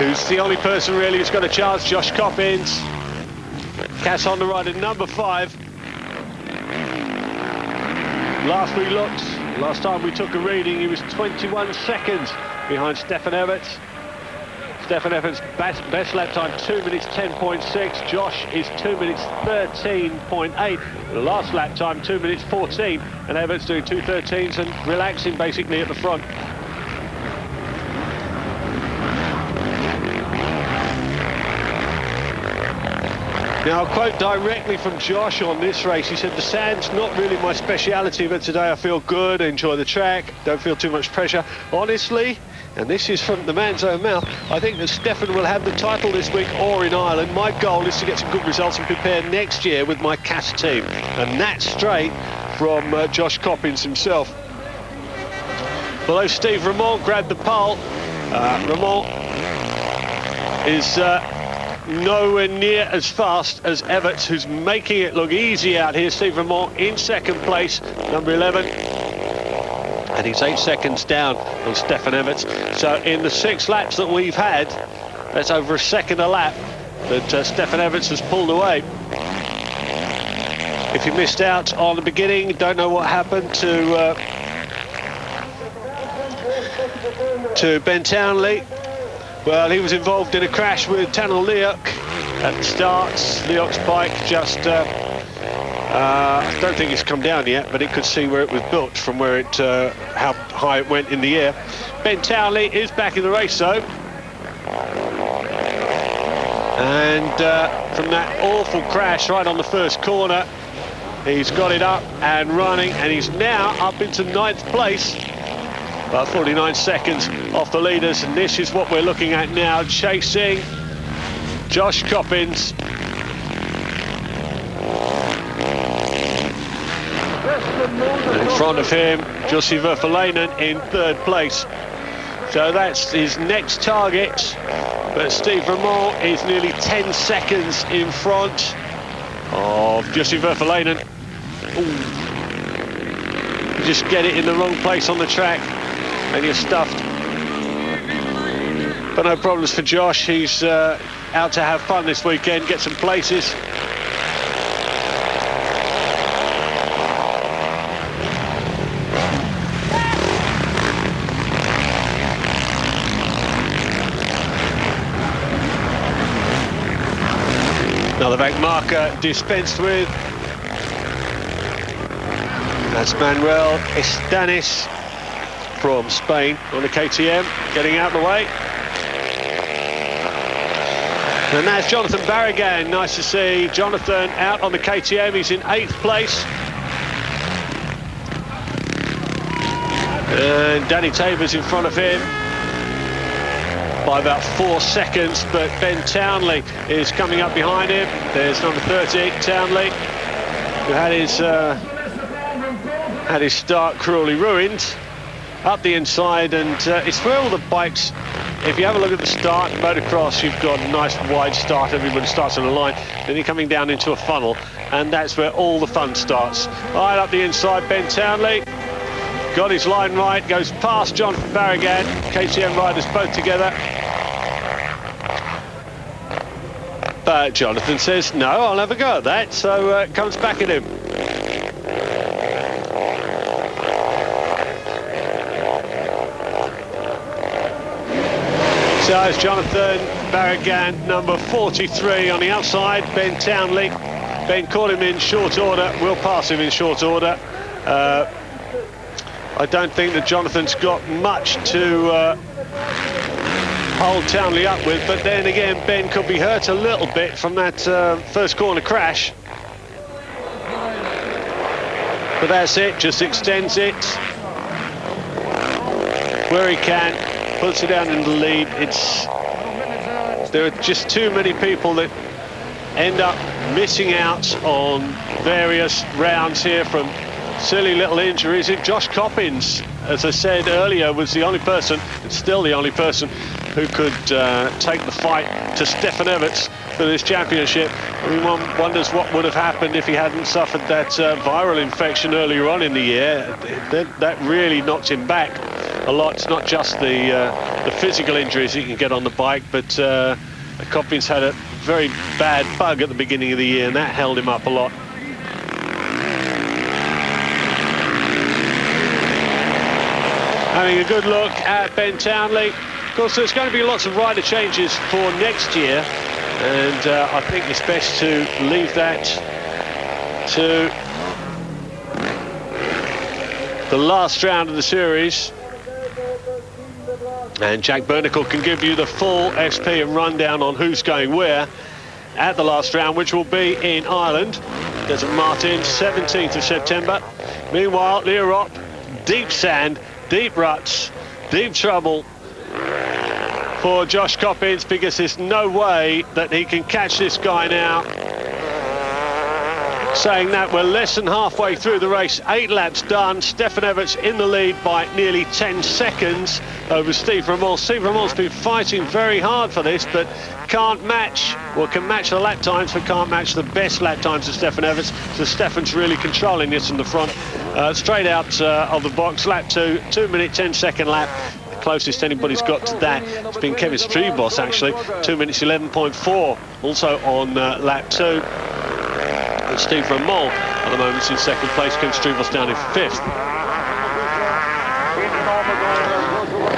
who's the only person really who's got a chance. Josh Coppins. Cass on the right at number 5. Last time we took a reading, he was 21 seconds behind Stefan Everts. Stefan Everts' best lap time, 2 minutes 10.6. Josh is 2 minutes 13.8. The last lap time, 2 minutes 14. And Everts doing 2:13s and relaxing basically at the front. Now, I'll quote directly from Josh on this race. He said, the sand's not really my speciality, but today I feel good, enjoy the track, don't feel too much pressure. Honestly, and this is from the man's own mouth, I think that Stefan will have the title this week or in Ireland. My goal is to get some good results and prepare next year with my Cass team. And that's straight from Josh Coppins himself. Although Steve Ramont grabbed the pole, Ramont is nowhere near as fast as Everts, who's making it look easy out here. Steve Ramont in second place, number 11. And he's 8 seconds down on Stefan Everts. So in the 6 laps that we've had, that's over a second a lap that Stefan Everts has pulled away. If you missed out on the beginning, don't know what happened to Ben Townley. Well, he was involved in a crash with Tanel Leok at the start. Leok's bike just, I don't think it's come down yet, but it could see where it was built from where it, how high it went in the air. Ben Townley is back in the race though. And from that awful crash right on the first corner, he's got it up and running, and he's now up into 9th place. About 49 seconds off the leaders, and this is what we're looking at now, chasing Josh Coppins. And in front of him, Jussi Verfalainen in 3rd place. So that's his next target, but Steve Ramont is nearly 10 seconds in front of Jussi Verfalainen. You just get it in the wrong place on the track and you're stuffed. But no problems for Josh. He's out to have fun this weekend, get some places. Another back marker dispensed with. That's Manuel Estanis from Spain on the KTM, getting out of the way. And that's Jonathan Barragan. Nice to see Jonathan out on the KTM. He's in 8th place. And Danny Tabor's in front of him by about 4 seconds, but Ben Townley is coming up behind him. There's number 30, Townley, who had his start cruelly ruined. Up the inside, and it's where all the bikes, if you have a look at the start, motocross, you've got a nice wide start, everybody starts on a line, then you're coming down into a funnel, and that's where all the fun starts. Right up the inside, Ben Townley, got his line right, goes past Jonathan Barragan, KTM riders both together. But Jonathan says, no, I'll have a go at that, so comes back at him. So it's Jonathan Barragan, number 43 on the outside, Ben Townley. Ben caught him in short order, will pass him in short order. I don't think that Jonathan's got much to hold Townley up with, but then again, Ben could be hurt a little bit from that first corner crash. But that's it, just extends it where he can. Puts it down in the lead. There are just too many people that end up missing out on various rounds here from silly little injuries. Josh Coppins, as I said earlier, was the only person, it's still the only person, who could take the fight to Stefan Everts for this championship. Everyone wonders what would have happened if he hadn't suffered that viral infection earlier on in the year. That really knocked him back a lot. It's not just the physical injuries he can get on the bike, but Coppins had a very bad bug at the beginning of the year, and that held him up a lot. Having a good look at Ben Townley. Of course, there's going to be lots of rider changes for next year, and I think it's best to leave that to the last round of the series. And Jack Bernicle can give you the full SP and rundown on who's going where at the last round, which will be in Ireland. There's a Martin, 17th of September. Meanwhile, Leerop, deep sand, deep ruts, deep trouble for Josh Coppins, because there's no way that he can catch this guy now. Saying that, we're less than halfway through the race, 8 laps done. Stefan Everts in the lead by nearly 10 seconds over Steve Ramon. Steve Ramon's been fighting very hard for this, but can't match, well, can match the lap times, but can't match the best lap times of Stefan Everts. So Stefan's really controlling this in the front. Straight out of the box, lap 2, 2 minute 10 second lap. The closest anybody's got to that has been Kevin Streebos, actually, 2 minutes 11.4, also on lap 2. And Steve Ramon at the moment is in second place, Kevin Streebos down in 5th.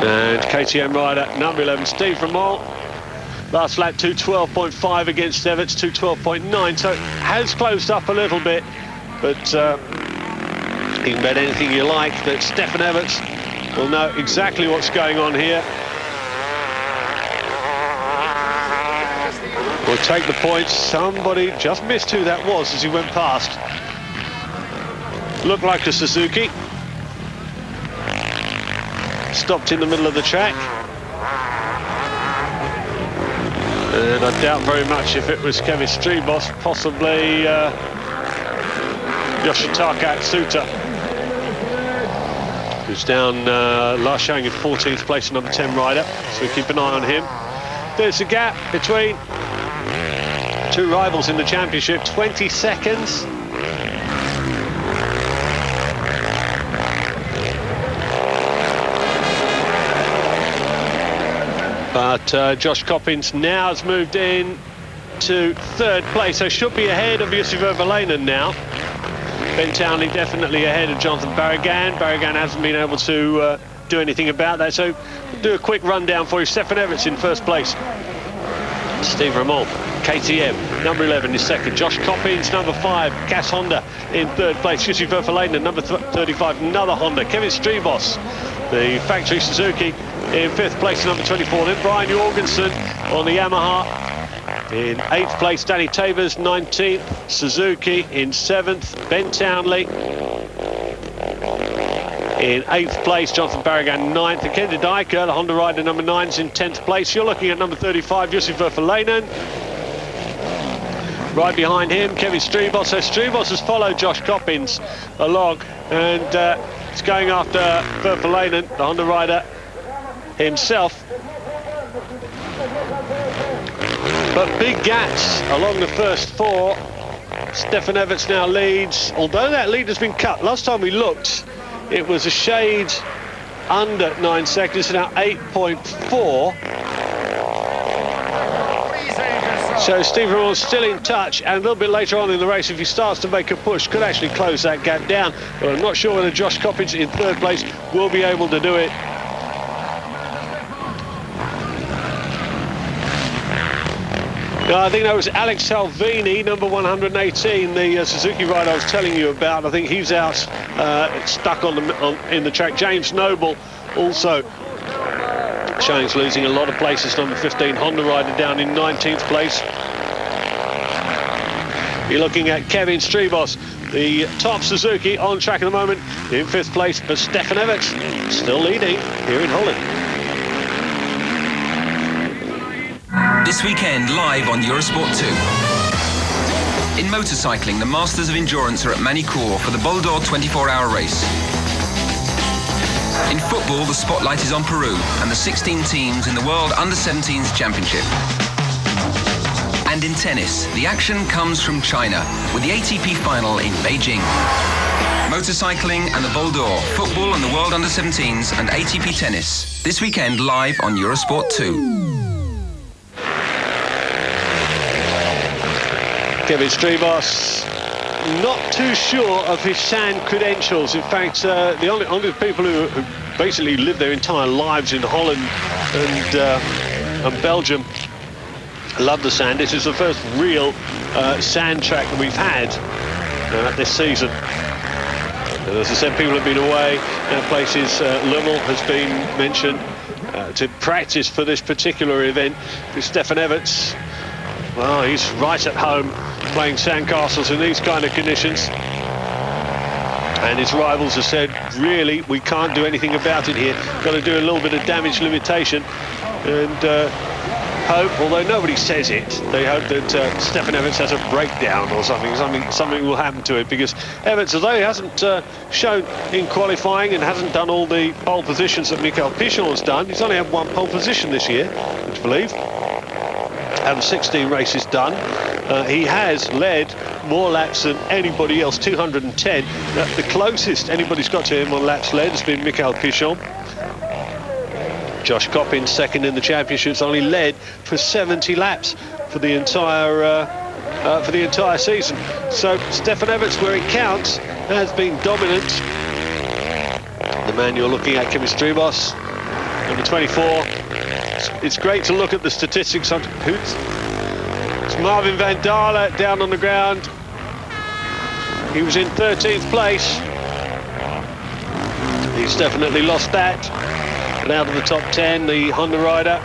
And KTM rider number 11, Steve Ramon. Last lap 2:12.5 against Everts, 2:12.9, so it has closed up a little bit, but you can bet anything you like that Stefan Everts will know exactly what's going on here. Will take the points. Somebody just missed who that was as he went past. Looked like a Suzuki. Stopped in the middle of the track. And I doubt very much if it was Kevin Streebos, possibly Yoshitaka Atsuta, who's down last showing in 14th place, number 10 rider, so we keep an eye on him. There's a gap between two rivals in the championship, 20 seconds. But Josh Coppins now has moved in to 3rd place, so should be ahead of Jussi Vervelainen now. Ben Townley definitely ahead of Jonathan Barragan. Barragan hasn't been able to do anything about that, so we'll do a quick rundown for you. Stefan Everts in 1st place. Steve Ramon, KTM, number 11 is 2nd. Josh Coppins, number 5. Gas Honda in 3rd place. Jussi Vervelainen, number 35, another Honda. Kevin Streebos, the factory Suzuki, in 5th place, number 24. Then Brian Jorgensen on the Yamaha. In 8th place, Danny Tabers, 19th. Suzuki in 7th. Ben Townley in 8th place. Jonathan Barragan 9th. And Kenji Dyker, the Honda rider, number 9, is in 10th place. You're looking at number 35, Jussi Vervelainen. Right behind him, Kevin Streebos. So Streebos has followed Josh Coppins along, and it's going after Vervelainen, the Honda rider himself. But big gaps along the first 4. Stefan Everts now leads, although that lead has been cut. Last time we looked, it was a shade under 9 seconds, now 8.4. So Steve Ramon's still in touch, and a little bit later on in the race, if he starts to make a push, could actually close that gap down. But I'm not sure whether Josh Coppins in 3rd place will be able to do it. I think that was Alex Salvini, number 118, the Suzuki rider I was telling you about. I think he's out, stuck in the track. James Noble also showing he's losing a lot of places. Number 15, Honda rider, down in 19th place. You're looking at Kevin Streebos, the top Suzuki on track at the moment, in 5th place. But Stefan Everts still leading here in Holland. This weekend, live on Eurosport 2. In motorcycling, the Masters of Endurance are at Manicourt for the Bol d'Or 24-hour race. In football, the spotlight is on Peru and the 16 teams in the World Under-17s Championship. And in tennis, the action comes from China with the ATP final in Beijing. motorcycling and the Bol d'Or, football and the World Under-17s and ATP tennis. This weekend live on Eurosport 2. Kevin Streebos, not too sure of his sand credentials. In fact, the only people who basically live their entire lives in Holland and Belgium love the sand. This is the first real sand track that we've had this season. And as I said, people have been away. Places, Lummel has been mentioned to practice for this particular event. With Stefan Everts, well, he's right at home playing sandcastles in these kind of conditions. And his rivals have said, really, we can't do anything about it here. Got to do a little bit of damage limitation and hope, although nobody says it, they hope that Stefan Everts has a breakdown or something will happen to it, because Everts, although he hasn't shown in qualifying and hasn't done all the pole positions that Michael Pichon has done, he's only had one pole position this year, would you believe? Out of 16 races done. He has led more laps than anybody else, 210. The closest anybody's got to him on laps led has been Michael Pichon. Josh Coppin, second in the championships, only led for 70 laps for the entire season. So Stefan Everts, where it counts, has been dominant. The man you're looking at, Kevin Streebos, number 24. It's great to look at the statistics on it's Marvin van Dalen down on the ground. He was in 13th place. He's definitely lost that. And out of the top 10, the Honda rider.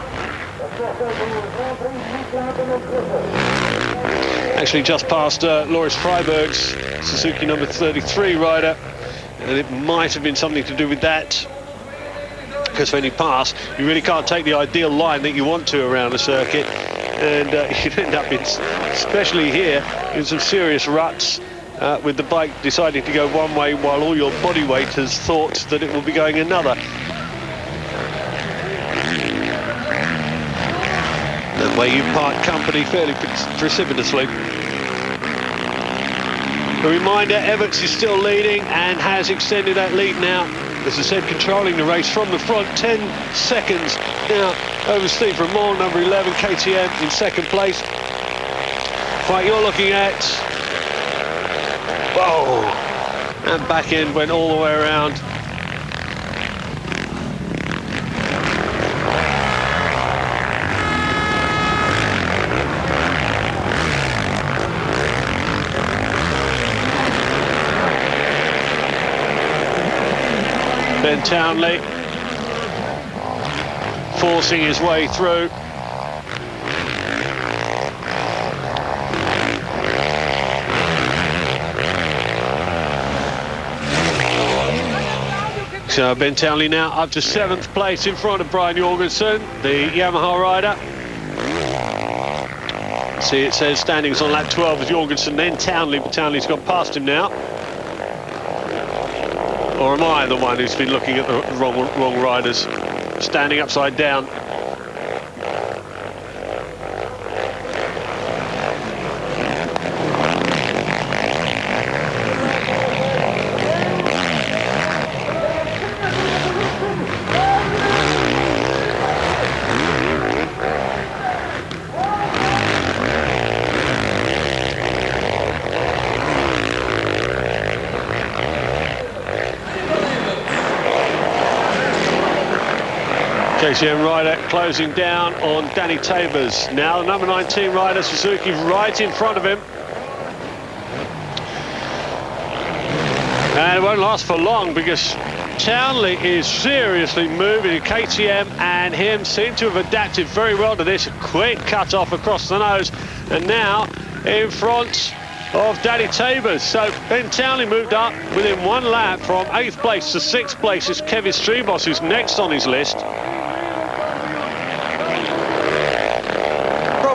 Actually just past Loris Freiberg's Suzuki number 33 rider. And it might have been something to do with that. Because when you pass, you really can't take the ideal line that you want to around a circuit. And you end up, especially here, in some serious ruts. With the bike deciding to go one way while all your body weight has thought that it will be going another. That way you part company fairly precipitously. A reminder, Everts is still leading and has extended that lead now. As I said, controlling the race from the front, 10 seconds now over Steve Ramon, number 11, KTM in second place. Fight you're looking at. Whoa! And back end went all the way around. Ben Townley forcing his way through. So Ben Townley now up to 7th place in front of Brian Jorgensen, the Yamaha rider. See, it says standings on lap 12 with Jorgensen, then Townley, but Townley's gone past him now. Or am I the one who's been looking at the wrong riders, standing upside down? KTM rider closing down on Danny Tabers. Now the number 19 rider, Suzuki, right in front of him. And it won't last for long because Townley is seriously moving. KTM and him seem to have adapted very well to this. Quick cut off across the nose. And now in front of Danny Tabers. So Ben Townley moved up within one lap from 8th place to 6th place. Is Kevin Streebos, who's next on his list.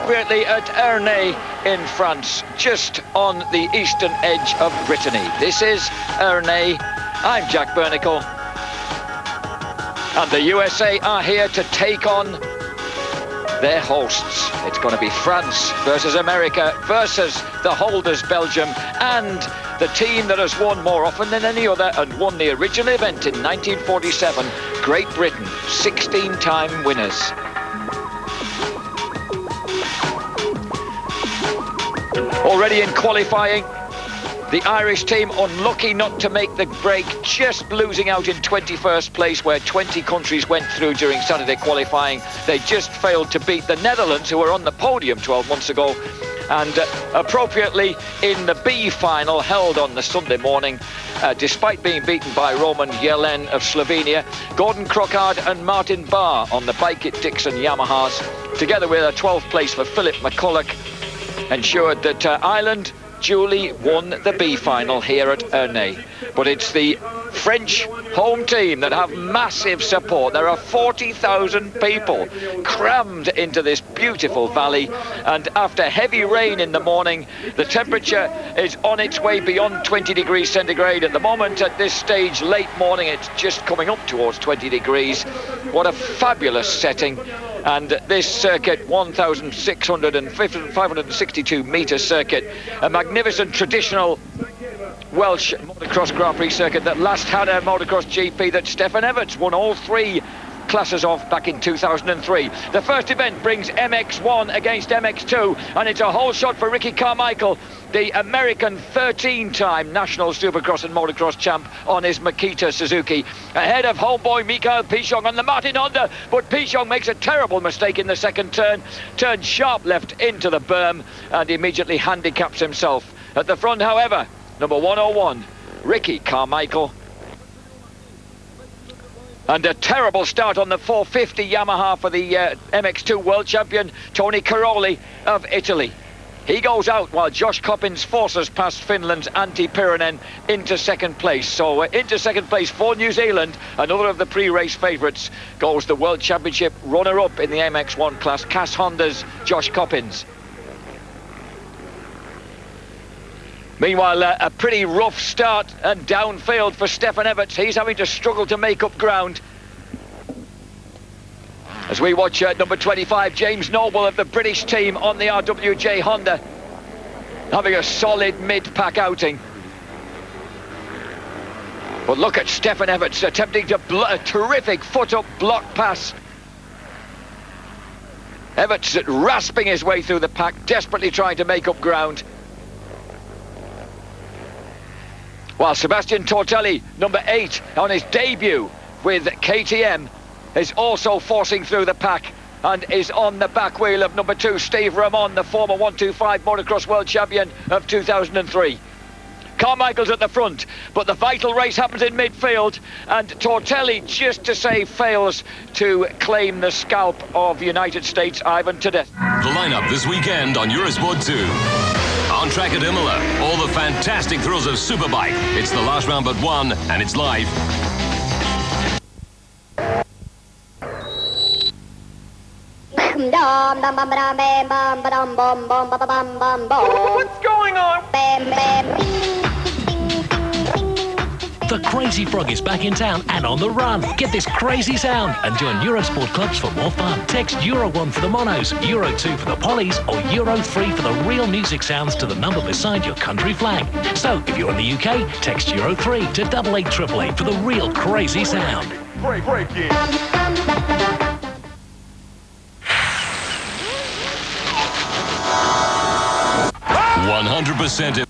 Appropriately at Ernée in France, just on the eastern edge of Brittany. This is Ernée. I'm Jack Bernicle. And the USA are here to take on their hosts. It's going to be France versus America versus the holders Belgium and the team that has won more often than any other and won the original event in 1947, Great Britain, 16-time winners. Already in qualifying, the Irish team unlucky not to make the break, just losing out in 21st place where 20 countries went through during Saturday qualifying. They just failed to beat the Netherlands, who were on the podium 12 months ago. And appropriately, in the B final held on the Sunday morning, despite being beaten by Roman Jelen of Slovenia, Gordon Crockard and Martin Barr on the Bike-It-Dixon Yamahas, together with a 12th place for Philip McCulloch, ensured that Ireland duly won the B final here at Ernée. But it's the French home team that have massive support. There are 40,000 people crammed into this beautiful valley, and after heavy rain in the morning, the temperature is on its way beyond 20 degrees centigrade. At the moment, at this stage, late morning, it's just coming up towards 20 degrees. What a fabulous setting. And this circuit, 1,562 metre circuit, a magnificent traditional Welsh motocross Grand Prix circuit that last had a motocross GP that Stefan Everts won all three classes of back in 2003. The first event brings MX1 against MX2, and it's a whole shot for Ricky Carmichael, the American 13-time national supercross and motocross champ on his Makita Suzuki, ahead of homeboy Mikael Pichon on the Martin Honda. But Pichon makes a terrible mistake in the second turn, turns sharp left into the berm, and immediately handicaps himself. At the front, however, number 101, Ricky Carmichael. And a terrible start on the 450 Yamaha for the MX2 world champion, Tony Caroli of Italy. He goes out while Josh Coppins forces past Finland's Antti Pirinen into second place. So into second place for New Zealand, another of the pre-race favourites, goes the World Championship runner-up in the MX1 class, Cass Honda's Josh Coppins. Meanwhile, a pretty rough start and downfield for Stefan Everts. He's having to struggle to make up ground. As we watch number 25, James Noble of the British team on the RWJ Honda, having a solid mid-pack outing. But look at Stefan Everts attempting to a terrific foot-up block pass. Everts rasping his way through the pack, desperately trying to make up ground. While Sebastian Tortelli, number 8, on his debut with KTM, is also forcing through the pack and is on the back wheel of number 2, Steve Ramon, the former 125 motocross world champion of 2003. Carmichael's at the front, but the vital race happens in midfield, and Tortelli, just to say, fails to claim the scalp of United States Ivan Tedesco. The lineup this weekend on Eurosport 2. On track at Imola, all the fantastic thrills of Superbike. It's the last round but one, and it's live. What's going on? The Crazy Frog is back in town and on the run. Get this crazy sound and join Eurosport clubs for more fun. Text Euro 1 for the monos, Euro 2 for the polys, or Euro 3 for the real music sounds to the number beside your country flag. So, if you're in the UK, text Euro 3 to 88888 for the real crazy sound. Break it. 100%.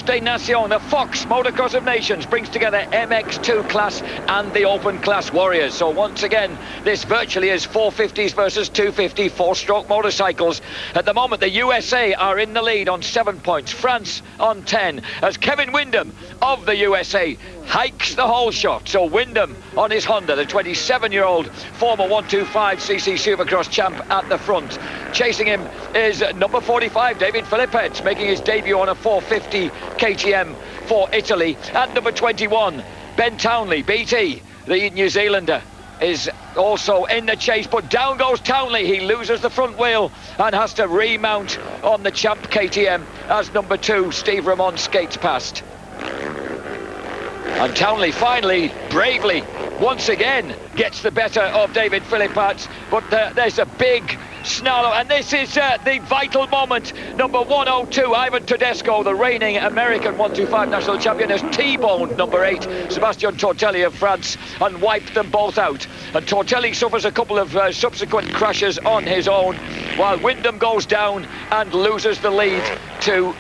Des Nations, the Fox Motocross of Nations, brings together MX2 class and the Open class warriors. So once again, this virtually is 450s versus 250 four-stroke motorcycles. At the moment, the USA are in the lead on 7 points, France on 10, as Kevin Windham of the USA hikes the whole shot. So Windham on his Honda, the 27-year-old former 125cc Supercross champ at the front. Chasing him is number 45, David Philippets, making his debut on a 450 KTM for Italy. At number 21, Ben Townley, BT, the New Zealander, is also in the chase, but down goes Townley. He loses the front wheel and has to remount on the champ KTM as number 2, Steve Ramon, skates past. And Townley finally, bravely, once again gets the better of David Philippets, but there's a big Snarlow, and this is the vital moment. Number 102, Ivan Tedesco, the reigning American 125 national champion, has T-boned number 8, Sebastian Tortelli of France, and wiped them both out. And Tortelli suffers a couple of subsequent crashes on his own, while Wyndham goes down and loses the lead to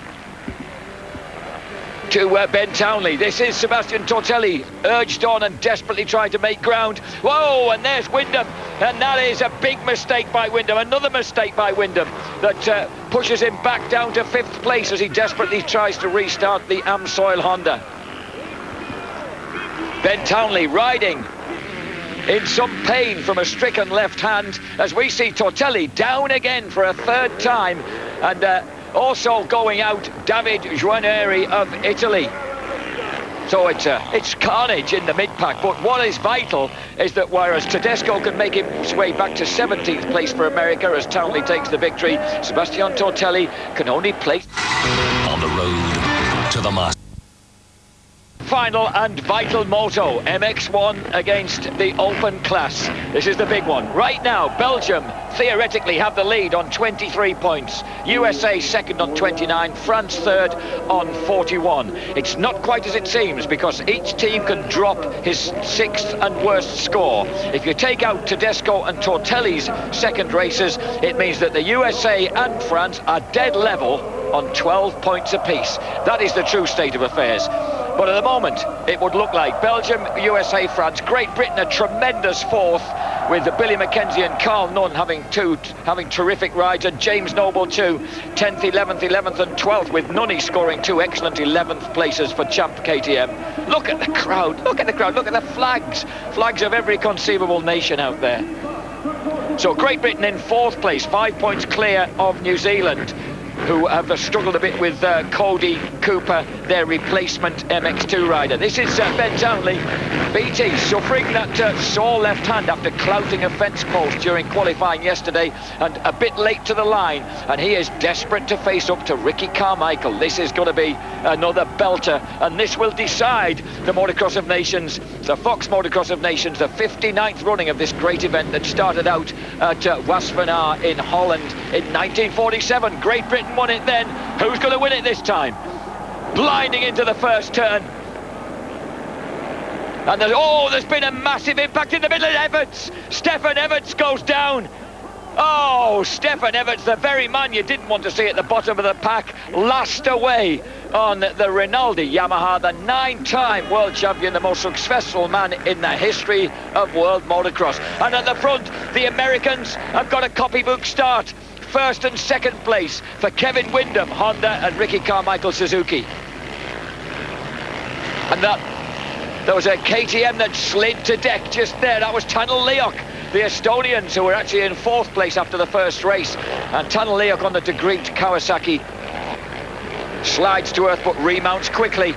Ben Townley. This is Sebastian Tortelli, urged on and desperately trying to make ground. Whoa, and there's Wyndham, and that is a big mistake by Wyndham, another mistake by Wyndham that pushes him back down to 5th place as he desperately tries to restart the Amsoil Honda. Ben Townley riding in some pain from a stricken left hand as we see Tortelli down again for a 3rd time, and also going out, David Joaneri of Italy. So it's carnage in the mid-pack, but what is vital is that whereas Tedesco can make his way back to 17th place for America as Townley takes the victory, Sebastian Tortelli can only place On the road to the Masters. final and vital moto, MX1 against the open class. This is the big one. Right now, Belgium theoretically have the lead on 23 points. USA second on 29, France third on 41. It's not quite as it seems because each team can drop his 6th and worst score. If you take out Tedesco and Tortelli's second races, it means that the USA and France are dead level on 12 points apiece. That is the true state of affairs. But at the moment, it would look like Belgium, USA, France, Great Britain a tremendous 4th, with Billy Mackenzie and Carl Nunn having terrific rides, and James Noble too, 10th, 11th, 11th and 12th, with Nunny scoring 2 excellent 11th places for Champ KTM. Look at the crowd, look at the crowd, look at the flags of every conceivable nation out there. So Great Britain in 4th place, 5 points clear of New Zealand, who have struggled a bit with Cody Cooper, their replacement MX2 rider. This is Ben Townley, BT, suffering that sore left hand after clouting a fence post during qualifying yesterday, and a bit late to the line, and he is desperate to face up to Ricky Carmichael. This is going to be another belter, and this will decide the Motocross of Nations, the Fox Motocross of Nations, the 59th running of this great event that started out at Wassenaar in Holland in 1947. Great Britain won it then. Who's going to win it this time? Blinding into the first turn. And there's been a massive impact in the middle of Everts. Stefan Everts goes down. Oh, Stefan Everts, the very man you didn't want to see at the bottom of the pack, last away on the Rinaldi Yamaha, the 9-time world champion, the most successful man in the history of world motocross. And at the front, the Americans have got a copybook start. 1st and 2nd place for Kevin Windham, Honda, and Ricky Carmichael, Suzuki. And there was a KTM that slid to deck just there. That was Tanel Leok, the Estonians, who were actually in 4th place after the first race. And Tanel Leok on the De Griet Kawasaki slides to earth but remounts quickly.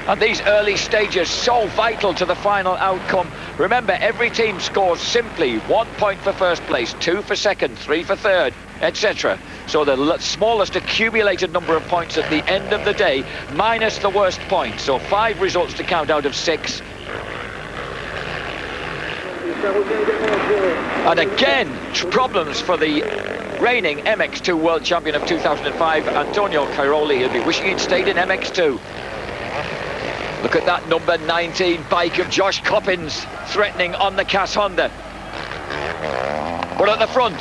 And these early stages so vital to the final outcome. Remember, every team scores simply 1 point for 1st place, 2 for 2nd, 3 for 3rd, etc. So the smallest accumulated number of points at the end of the day, minus the worst point. So 5 results to count out of 6. And again, problems for the reigning MX2 world champion of 2005, Antonio Cairoli. He'll be wishing he'd stayed in MX2. Look at that number 19 bike of Josh Coppins threatening on the Cass Honda. But at the front,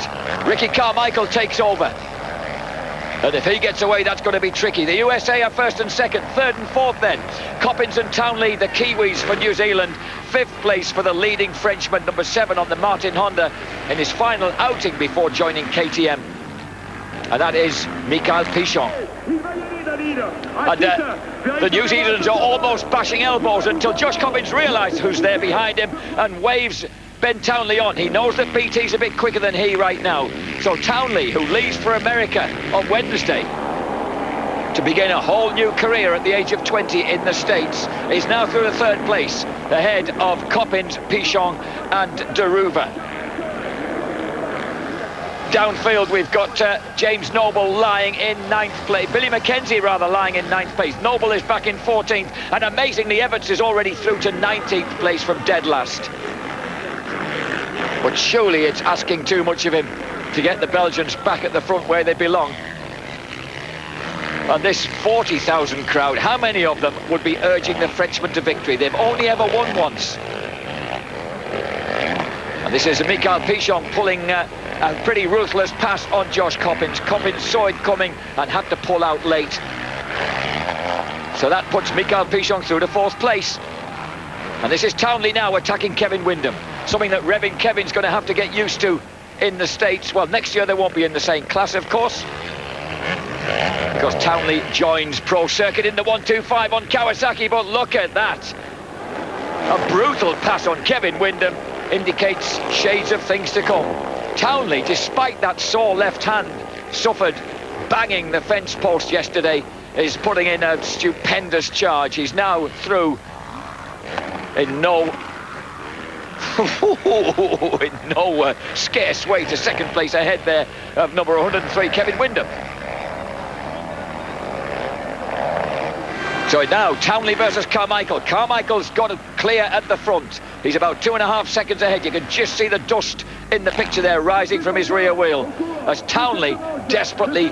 Ricky Carmichael takes over. And if he gets away, that's going to be tricky. The USA are 1st and 2nd, 3rd and 4th then. Coppins and Townley, the Kiwis for New Zealand. 5th place for the leading Frenchman, number 7 on the Martin Honda, in his final outing before joining KTM. And that is Michael Pichon. And the New Zealanders are almost bashing elbows until Josh Coppins realises who's there behind him and waves Ben Townley on. He knows that BT's a bit quicker than he right now. So Townley, who leaves for America on Wednesday to begin a whole new career at the age of 20 in the States, is now through the 3rd place, ahead of Coppins, Pichon and Deruva. Downfield, we've got James Noble lying in 9th place. Billy Mackenzie, rather, lying in 9th place. Noble is back in 14th. And amazingly, Everts is already through to 19th place from dead last. But surely it's asking too much of him to get the Belgians back at the front where they belong. And this 40,000 crowd, how many of them would be urging the Frenchman to victory? They've only ever won once. And this is Michael Pichon pulling a pretty ruthless pass on Josh Coppins. Coppins saw it coming and had to pull out late. So that puts Michael Pichon through to 4th place. And this is Townley now attacking Kevin Windham. Something that Revin Kevin's going to have to get used to in the States. Well, next year they won't be in the same class, of course, because Townley joins Pro Circuit in the 125 on Kawasaki. But look at that. A brutal pass on Kevin Windham indicates shades of things to come. Townley, despite that sore left hand suffered banging the fence post yesterday, is putting in a stupendous charge. He's now through in no scarce way to 2nd place ahead there of number 103, Kevin Windham. So now Townley versus Carmichael. Carmichael's got it clear at the front. He's about 2.5 seconds ahead. You can just see the dust in the picture there rising from his rear wheel as Townley desperately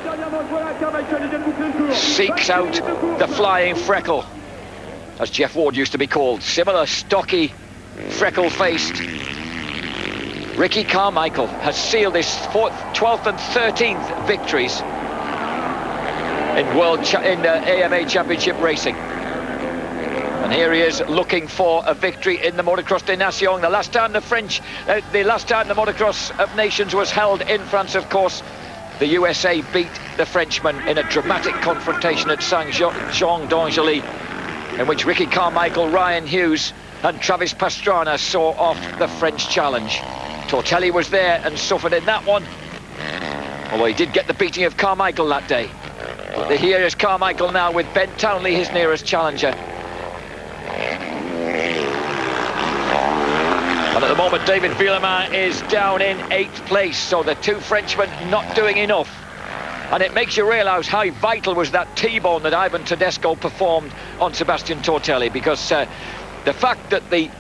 seeks out the flying freckle, as Jeff Ward used to be called. Similar stocky, freckle-faced Ricky Carmichael has sealed his 12th and 13th victories in AMA Championship racing. And here he is looking for a victory in the Motocross des Nations. The last time the Motocross of Nations was held in France, of course, the USA beat the Frenchman in a dramatic confrontation at Saint-Jean d'Angely, in which Ricky Carmichael, Ryan Hughes and Travis Pastrana saw off the French challenge. Tortelli was there and suffered in that one, although he did get the beating of Carmichael that day. But here is Carmichael now with Ben Townley, his nearest challenger. And at the moment, David Villemain is down in 8th place, so the 2 Frenchmen not doing enough. And it makes you realise how vital was that T-bone that Ivan Tedesco performed on Sebastian Tortelli, because the fact that the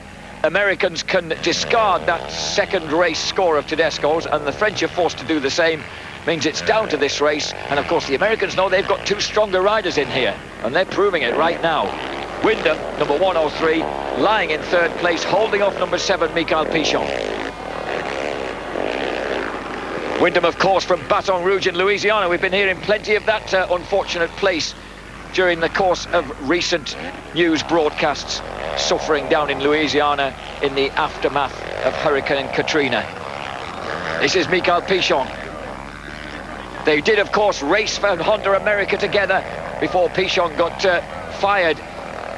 Americans can discard that 2nd race score of Tedesco's and the French are forced to do the same means it's down to this race. And of course the Americans know they've got 2 stronger riders in here, and they're proving it right now. Windham, number 103, lying in 3rd place, holding off number 7, Michael Pichon. Windham, of course, from Baton Rouge in Louisiana. We've been hearing plenty of that unfortunate place during the course of recent news broadcasts, suffering down in Louisiana in the aftermath of Hurricane Katrina. This is Michael Pichon. They did, of course, race for Honda America together before Pichon got fired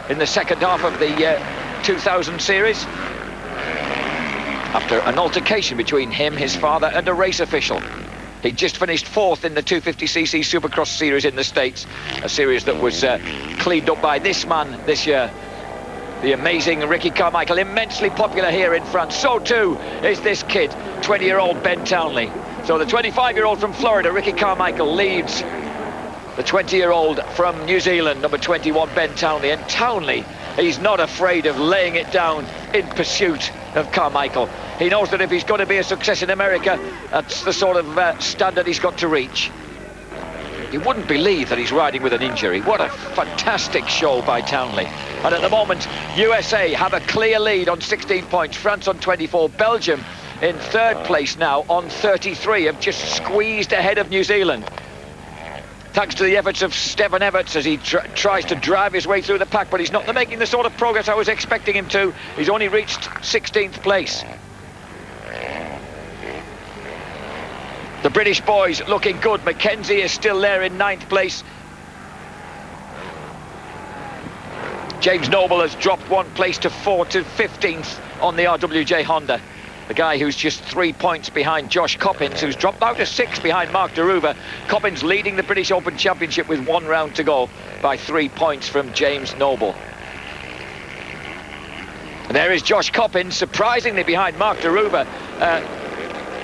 in the 2nd half of the 2000 series after an altercation between him, his father and a race official. He just finished 4th in the 250cc Supercross series in the States, a series that was cleaned up by this man this year, the amazing Ricky Carmichael, immensely popular here in France. So too is this kid, 20-year-old Ben Townley. So the 25-year-old from Florida, Ricky Carmichael, leads the 20-year-old from New Zealand, number 21, Ben Townley. And Townley, he's not afraid of laying it down in pursuit of Carmichael. He knows that if he's going to be a success in America, that's the sort of standard he's got to reach. You wouldn't believe that he's riding with an injury. What a fantastic show by Townley. And at the moment, USA have a clear lead on 16 points, France on 24, Belgium in 3rd place now on 33, have just squeezed ahead of New Zealand, thanks to the efforts of Stefan Everts as he tries to drive his way through the pack, but he's not making the sort of progress I was expecting him to. He's only reached 16th place. The British boys looking good. Mackenzie is still there in 9th place. James Noble has dropped 1 place to 15th on the RWJ Honda. The guy who's just 3 points behind Josh Coppins, who's dropped out to 6 behind Mark Deruva. Coppins leading the British Open Championship with 1 round to go by 3 points from James Noble. And there is Josh Coppins, surprisingly behind Mark Deruva.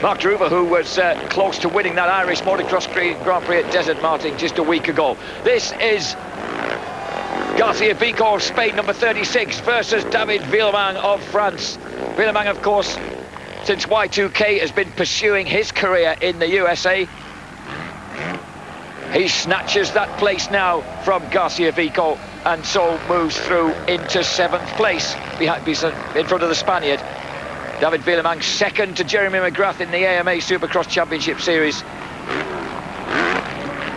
Mark Deruva, who was close to winning that Irish Motocross Grand Prix at Desert Martin just a week ago. This is Garcia Vico of Spain, number 36, versus David Villemain of France. Villemain, of course, since Y2K has been pursuing his career in the USA. He snatches that place now from Garcia Vico and so moves through into 7th place in front of the Spaniard. David Villemang second to Jeremy McGrath in the AMA Supercross Championship Series.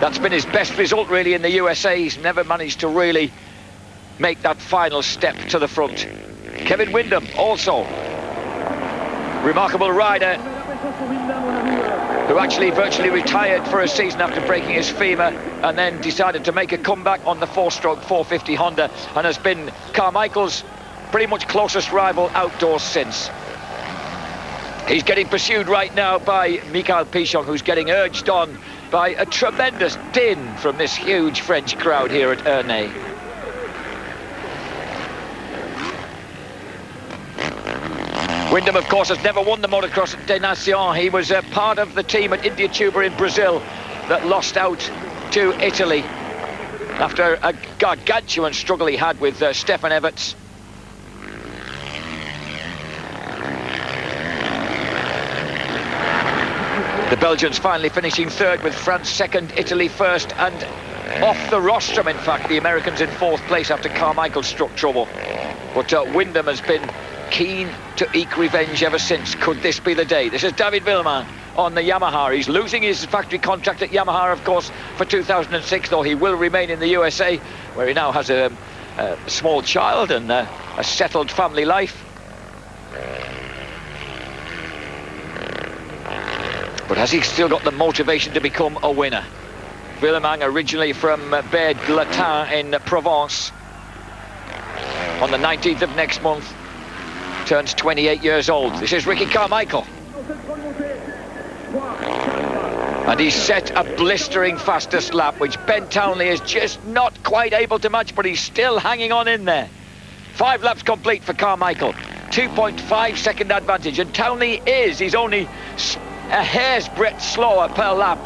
That's been his best result really in the USA. He's never managed to really make that final step to the front. Kevin Windham also remarkable rider who actually virtually retired for a season after breaking his femur and then decided to make a comeback on the 4-stroke 450 Honda and has been Carmichael's pretty much closest rival outdoors since. He's getting pursued right now by Michael Pichon, who's getting urged on by a tremendous din from this huge French crowd here at Ernay. Windham, of course, has never won the motocross at Des Nations. He was part of the team at India Tuber in Brazil that lost out to Italy after a gargantuan struggle he had with Stefan Everts. The Belgians finally finishing third, with France second, Italy first, and off the rostrum, in fact, the Americans in 4th place after Carmichael struck trouble. But Windham has been keen to eke revenge ever since. Could this be the day? This is David Villemang on the Yamaha. He's losing his factory contract at Yamaha, of course, for 2006, though he will remain in the USA, where he now has a small child and a settled family life. But has he still got the motivation to become a winner? Villemang, originally from Baie-de-Latin in Provence, on the 19th of next month, turns 28 years old. This is Ricky Carmichael. And he's set a blistering fastest lap, which Ben Townley is just not quite able to match, but he's still hanging on in there. 5 laps complete for Carmichael. 2.5 second advantage, and Townley he's only a hair's breadth slower per lap.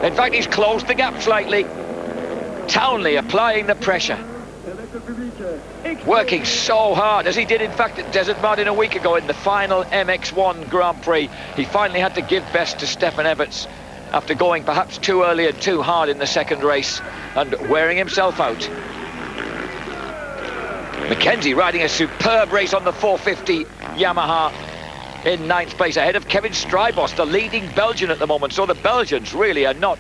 In fact, he's closed the gap slightly. Townley applying the pressure, working so hard, as he did in fact at Desert Martin a week ago in the final MX1 Grand Prix. He finally had to give best to Stefan Everts after going perhaps too early and too hard in the second race and wearing himself out. Mackenzie riding a superb race on the 450 Yamaha in 9th place, ahead of Kevin Strybos, the leading Belgian at the moment. So the Belgians really are not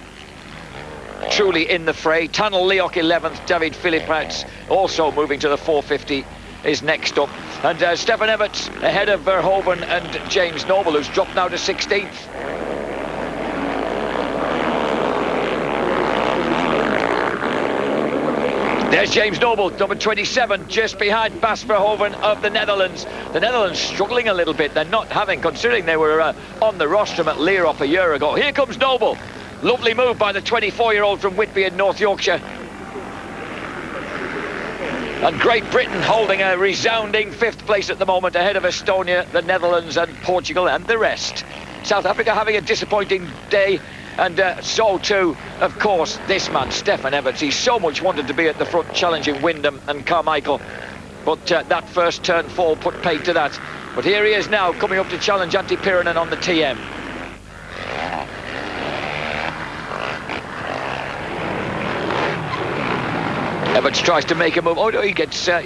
truly in the fray. Tanel Leoc 11th, David Philippats also moving to the 450 is next up. And Stefan Everts ahead of Verhoeven and James Noble, who's dropped now to 16th. There's James Noble, number 27, just behind Bas Verhoeven of the Netherlands. The Netherlands struggling a little bit. They're not having, considering they were on the rostrum at Leerop a year ago. Here comes Noble. Lovely move by the 24-year-old from Whitby in North Yorkshire. And Great Britain holding a resounding 5th place at the moment, ahead of Estonia, the Netherlands and Portugal and the rest. South Africa having a disappointing day. And so too, of course, this man, Stefan Everts. He so much wanted to be at the front challenging Windham and Carmichael. But that first turn fall put paid to that. But here he is now, coming up to challenge Antti Pyränen on the TM. Everts tries to make a move. Oh no, he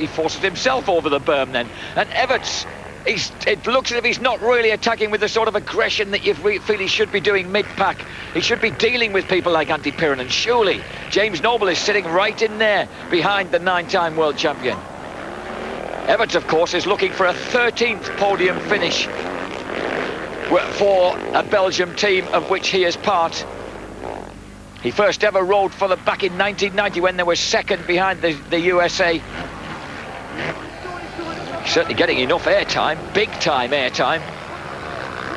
forces himself over the berm then. And Everts, it looks as if he's not really attacking with the sort of aggression that you feel he should be doing mid-pack. He should be dealing with people like Antti Pyränen. Surely James Noble is sitting right in there behind the 9-time world champion. Everts, of course, is looking for a 13th podium finish for a Belgium team of which he is part. He first ever rode for them back in 1990 when they were second behind the USA. Certainly getting enough airtime, big-time airtime.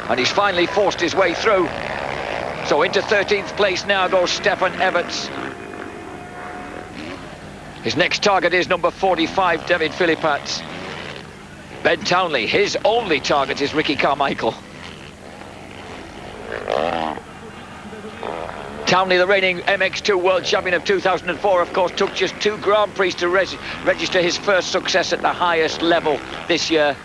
And he's finally forced his way through. So into 13th place now goes Stefan Everts. His next target is number 45, David Philippats. Ben Townley, his only target is Ricky Carmichael. Townley, the reigning MX2 world champion of 2004, of course, took just 2 Grand Prix to register his first success at the highest level this year.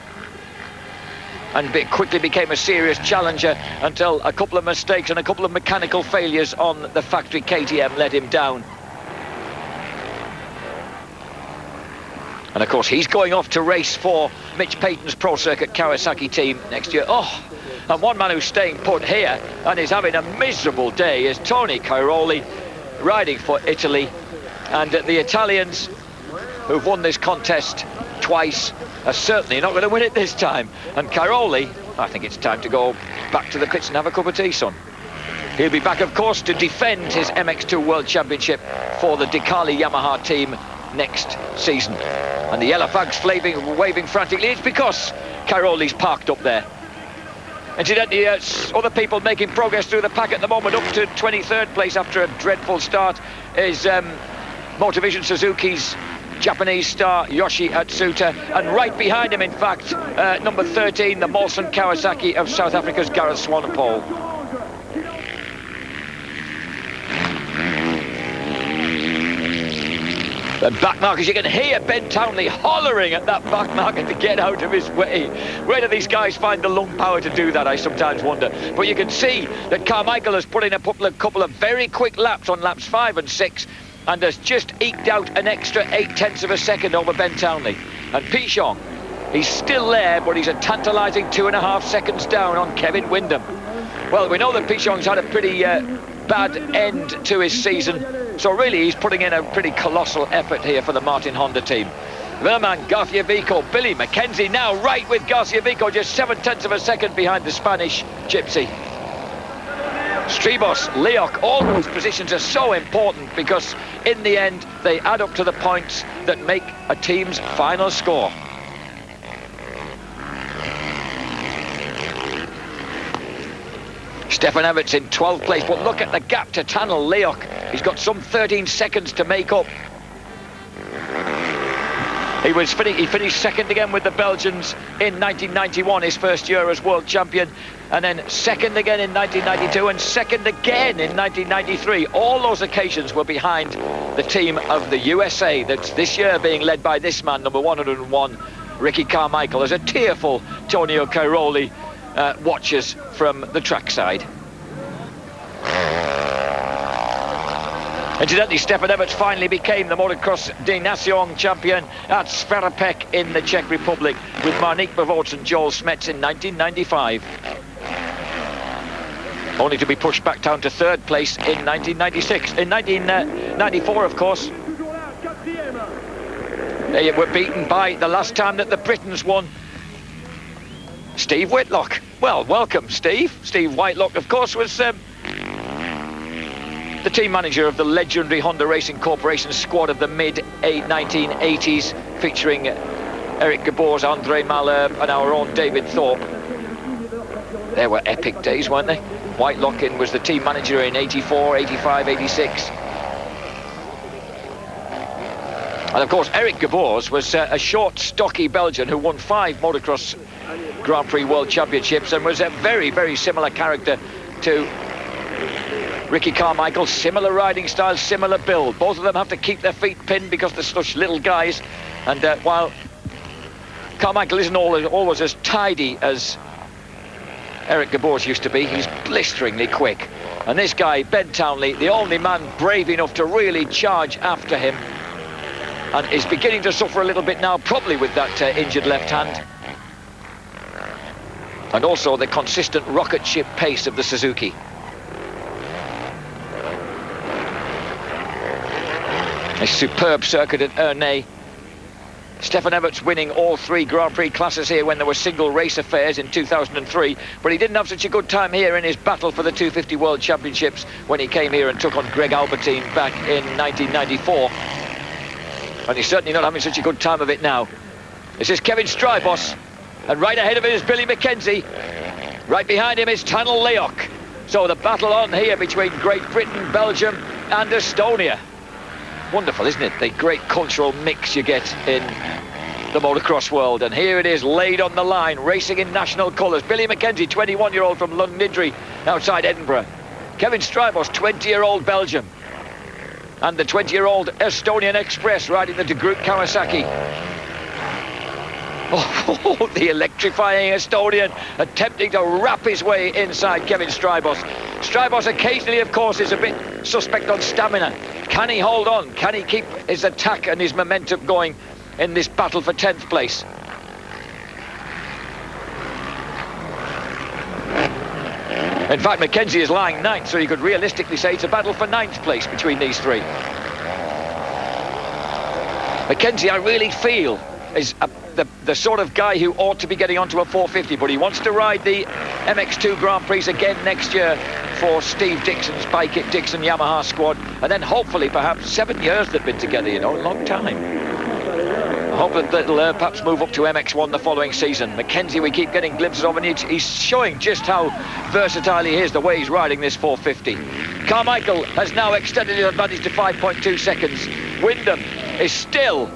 and quickly became a serious challenger until a couple of mistakes and a couple of mechanical failures on the factory KTM let him down. And of course he's going off to race for Mitch Payton's Pro Circuit Kawasaki team next year. Oh, and one man who's staying put here and is having a miserable day is Tony Cairoli, riding for Italy. And the Italians, who've won this contest twice, are certainly not going to win it this time. And Cairoli, I think it's time to go back to the pits and have a cup of tea, son. He'll be back, of course, to defend his MX2 World Championship for the Decali Yamaha team next season. And the yellow flags waving frantically. It's because Cairoli's parked up there. Incidentally, other people making progress through the pack at the moment, up to 23rd place after a dreadful start, is Motovision Suzuki's Japanese star Yoshi Atsuta, and right behind him, in fact, number 13, the Molson Kawasaki of South Africa's Gareth Swanepoel. The back markers, you can hear Ben Townley hollering at that back marker to get out of his way. Where do these guys find the lung power to do that, I sometimes wonder. But you can see that Carmichael has put in a couple of very quick laps on laps 5 and 6, and has just eked out an extra 0.8 of a second over Ben Townley. And Pichon, he's still there, but he's a tantalising 2.5 seconds down on Kevin Windham. Well, we know that Pichon's had a pretty bad end to his season, so really he's putting in a pretty colossal effort here for the Martin Honda team. Verman, Garcia Vico, Billy McKenzie now right with Garcia Vico, just 0.7 of a second behind the Spanish Gypsy. Stribos, Leok, all those positions are so important because in the end they add up to the points that make a team's final score. Stefan Everts in 12th place, but look at the gap to Tanel Leok. He's got some 13 seconds to make up. He finished second again with the Belgians in 1991, his first year as world champion, and then second again in 1992 and second again in 1993. All those occasions were behind the team of the USA that's this year being led by this man, number 101, Ricky Carmichael, as a tearful Tonio Cairoli watches from the trackside. Incidentally, Stefan Everts finally became the Motocross des Nations champion at Sverapek in the Czech Republic with Marnik Bavots and Joel Smets in 1995. Only to be pushed back down to 3rd place in 1996. In 1994, of course, they were beaten by, the last time that the Britons won, Steve Whitlock. Well, welcome, Steve. Steve Whitlock, of course, was the team manager of the legendary Honda Racing Corporation squad of the mid-1980s, featuring Eric Gabors, Andre Malherbe, and our own David Thorpe. They were epic days, weren't they? Whitlock was the team manager in 84, 85, 86. And of course, Eric Gabors was a short, stocky Belgian who won 5 motocross Grand Prix World Championships and was a very, very similar character to Ricky Carmichael. Similar riding style, similar build. Both of them have to keep their feet pinned because they're such little guys. And while Carmichael isn't always as tidy as Eric Gabors used to be, he's blisteringly quick. And this guy, Ben Townley, the only man brave enough to really charge after him, and is beginning to suffer a little bit now, probably with that injured left hand. And also the consistent rocket ship pace of the Suzuki. A superb circuit at Ernay. Stefan Everts winning all 3 Grand Prix classes here when there were single race affairs in 2003, but he didn't have such a good time here in his battle for the 250 World Championships when he came here and took on Greg Albertine back in 1994. And he's certainly not having such a good time of it now. This is Kevin Strybos, and right ahead of him is Billy McKenzie. Right behind him is Tanel Leok. So the battle on here between Great Britain, Belgium and Estonia. Wonderful, isn't it? The great cultural mix you get in the motocross world. And here it is, laid on the line, racing in national colours. Billy McKenzie, 21-year-old from Llandudno, outside Edinburgh. Kevin Strybos, 20-year-old Belgium. And the 20-year-old Estonian Express riding the De Groot Kawasaki. Oh, the electrifying Estonian attempting to wrap his way inside Kevin Strybos. Strybos occasionally, of course, is a bit suspect on stamina. Can he hold on? Can he keep his attack and his momentum going in this battle for 10th place? In fact, Mackenzie is lying 9th, so you could realistically say it's a battle for 9th place between these three. Mackenzie, I really feel, is the sort of guy who ought to be getting onto a 450, but he wants to ride the MX2 Grand Prix again next year for Steve Dixon's Bike It Dixon Yamaha squad, and then hopefully perhaps 7 years they've been together, you know, a long time. I hope that they'll perhaps move up to MX1 the following season. Mackenzie, we keep getting glimpses of, and he's showing just how versatile he is, the way he's riding this 450. Carmichael has now extended his advantage to 5.2 seconds. Wyndham is still,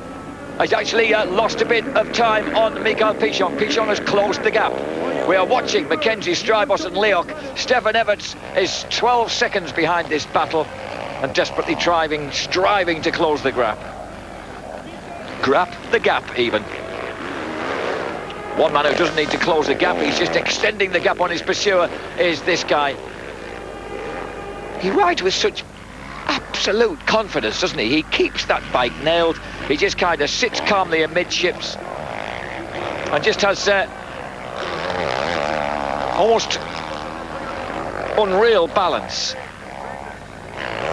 has actually lost a bit of time on Mikael Pichon. Pichon has closed the gap. We are watching Mackenzie, Strybos and Leok. Stefan Everts is 12 seconds behind this battle and desperately striving to close the gap. The gap even. One man who doesn't need to close the gap, he's just extending the gap on his pursuer, is this guy. He rides with such absolute confidence, doesn't he? He keeps that bike nailed. He just kind of sits calmly amidships and just has almost unreal balance.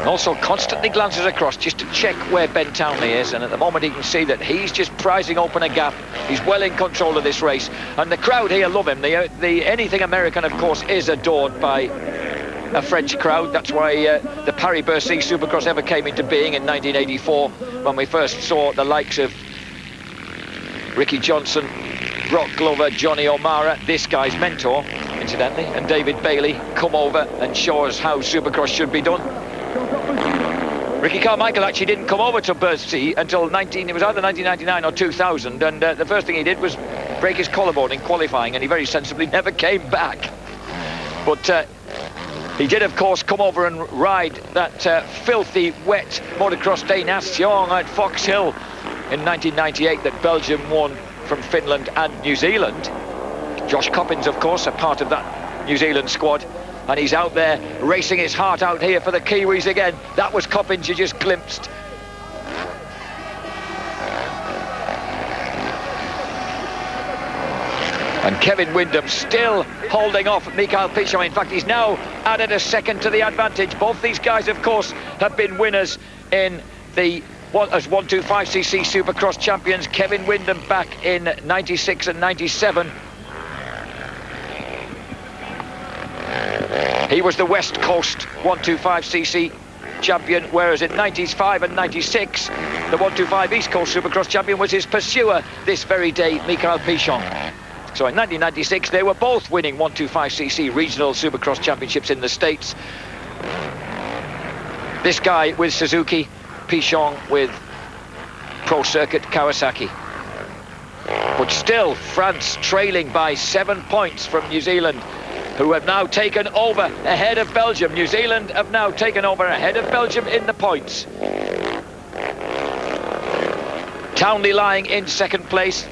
Also constantly glances across just to check where Ben Townley is, and at the moment he can see that he's just prizing open a gap. He's well in control of this race, and the crowd here love him. The anything American, of course, is adored by a French crowd. That's why the Paris-Bercy Supercross ever came into being in 1984, when we first saw the likes of Ricky Johnson, Brock Glover, Johnny O'Mara, this guy's mentor, incidentally, and David Bailey come over and show us how Supercross should be done. Ricky Carmichael actually didn't come over to Bercy until it was either 1999 or 2000, and the first thing he did was break his collarbone in qualifying, and he very sensibly never came back. But he did, of course, come over and ride that filthy, wet motocross des Nations at Fox Hill in 1998 that Belgium won from Finland and New Zealand. Josh Coppins, of course, a part of that New Zealand squad. And he's out there racing his heart out here for the Kiwis again. That was Coppins you just glimpsed. And Kevin Wyndham still holding off Mikael Pichon. In fact, he's now added a second to the advantage. Both these guys, of course, have been winners in the as 125cc Supercross champions. Kevin Wyndham back in 96 and 97. He was the West Coast 125cc champion, whereas in 95 and 96, the 125 East Coast Supercross champion was his pursuer this very day, Mikael Pichon. So in 1996, they were both winning 125cc regional Supercross championships in the States. This guy with Suzuki, Pichon with Pro Circuit Kawasaki. But still, France trailing by 7 points from New Zealand, who have now taken over ahead of Belgium. New Zealand have now taken over ahead of Belgium in the points. Townley lying in second place.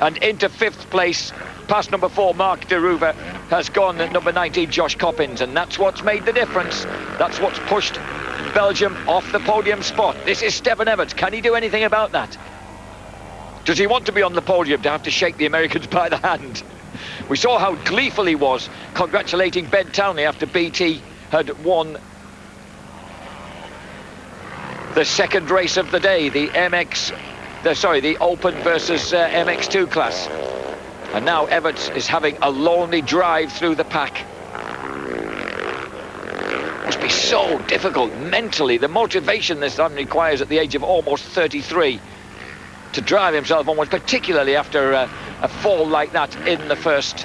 And into fifth place, past number 4, Mark de Ruver, has gone at number 19, Josh Coppins. And that's what's made the difference. That's what's pushed Belgium off the podium spot. This is Stefan Everts. Can he do anything about that? Does he want to be on the podium to have to shake the Americans by the hand? We saw how gleeful he was congratulating Ben Townley after BT had won the second race of the day, the Open versus MX2 class. And now Everts is having a lonely drive through the pack. Must be so difficult mentally, the motivation this man requires at the age of almost 33 to drive himself onwards, particularly after a fall like that in the first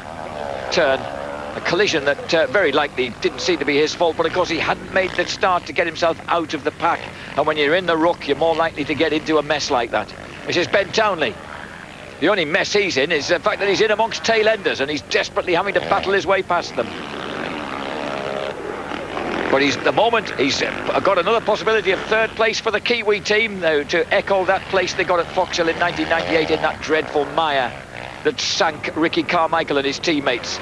turn. A collision that very likely didn't seem to be his fault, but of course he hadn't made the start to get himself out of the pack. And when you're in the ruck, you're more likely to get into a mess like that. This is Ben Townley. The only mess he's in is the fact that he's in amongst tail-enders and he's desperately having to battle his way past them. But at the moment, he's got another possibility of third place for the Kiwi team, to echo that place they got at Foxhill in 1998 in that dreadful mire that sank Ricky Carmichael and his teammates.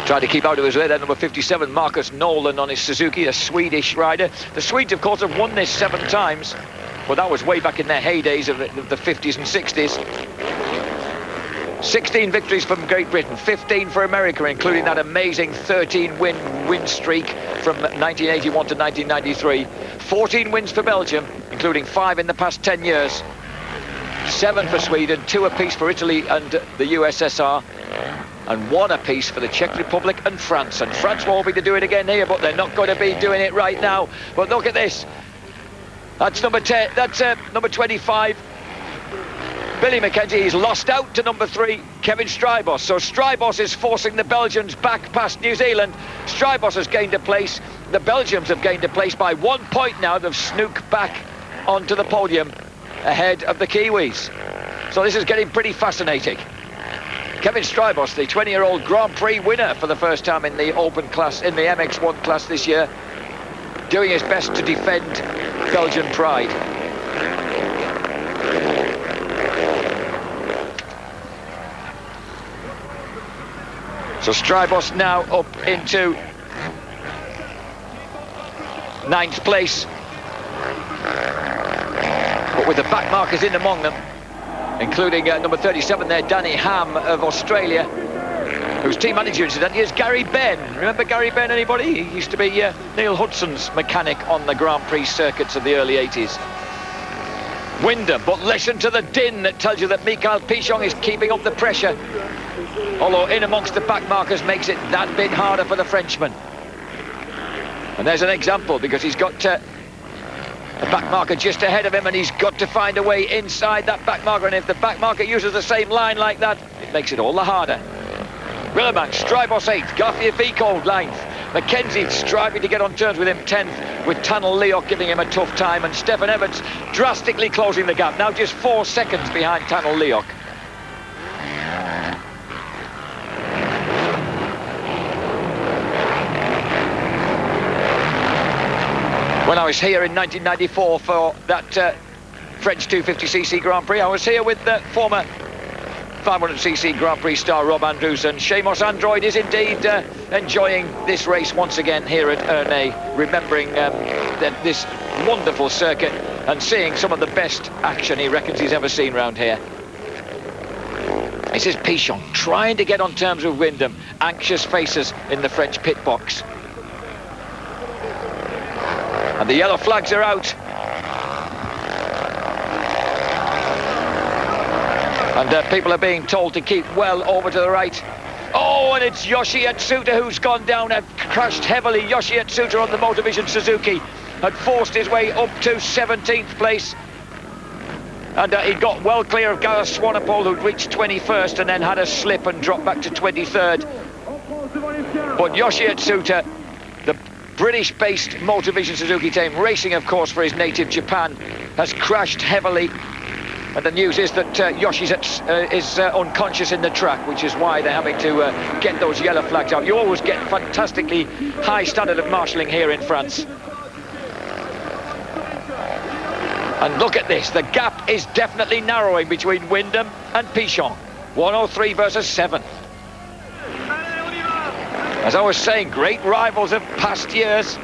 Tried to keep out of his way there, number 57, Marcus Nolan on his Suzuki, a Swedish rider. The Swedes, of course, have won this 7 times, but that was way back in their heydays of the 50s and 60s. 16 victories from Great Britain, 15 for America, including that amazing 13-win streak from 1981 to 1993. 14 wins for Belgium, including 5 in the past 10 years. 7 for Sweden, 2 apiece for Italy and the USSR, and 1 apiece for the Czech Republic and France. And France were hoping to do it again here, but they're not going to be doing it right now. But look at this. That's number 10. That's number 25. Billy Mackenzie. He's lost out to number 3, Kevin Strybos. So Strybos is forcing the Belgians back past New Zealand. Strybos has gained a place. The Belgians have gained a place by 1 point now. They've snooked back onto the podium ahead of the Kiwis. So this is getting pretty fascinating. Kevin Strybos, the 20-year-old Grand Prix winner for the first time in the Open class, in the MX1 class this year, doing his best to defend Belgian pride. So Strybos now up into 9th place, but with the back markers in among them, including number 37 there, Danny Ham of Australia, whose team manager, incidentally, is Gary Benn. Remember Gary Benn, anybody? He used to be Neil Hudson's mechanic on the Grand Prix circuits of the early 80s. Wyndham, but listen to the din that tells you that Mikhail Pichon is keeping up the pressure. Although in amongst the back markers makes it that bit harder for the Frenchman. And there's an example, because he's got a back marker just ahead of him, and he's got to find a way inside that back marker. And if the back marker uses the same line like that, it makes it all the harder. Rillerman, Strybos 8th, Garfield Vico 9th. Mackenzie striving to get on terms with him 10th, with Tanel Leok giving him a tough time, and Stefan Evans drastically closing the gap, now just 4 seconds behind Tanel Leok. When I was here in 1994 for that French 250cc Grand Prix, I was here with the former 500cc Grand Prix star Rob Andrews, and Seamus Android is indeed enjoying this race once again here at Ernée, remembering this wonderful circuit and seeing some of the best action he reckons he's ever seen round here. This is Pichon trying to get on terms with Wyndham, anxious faces in the French pit box. And the yellow flags are out. And people are being told to keep well over to the right. Oh, and it's Yoshi Atsuta who's gone down and crashed heavily. Yoshi Atsuta on the Motorvision Suzuki had forced his way up to 17th place. And he got well clear of Gareth Swanepoel, who'd reached 21st and then had a slip and dropped back to 23rd. But Yoshi Atsuta, the British-based Motorvision Suzuki team, racing, of course, for his native Japan, has crashed heavily. And the news is that Yoshi is unconscious in the track, which is why they're having to get those yellow flags out. You always get fantastically high standard of marshalling here in France. And look at this, the gap is definitely narrowing between Wyndham and Pichon. 103 versus 7. As I was saying, great rivals of past years.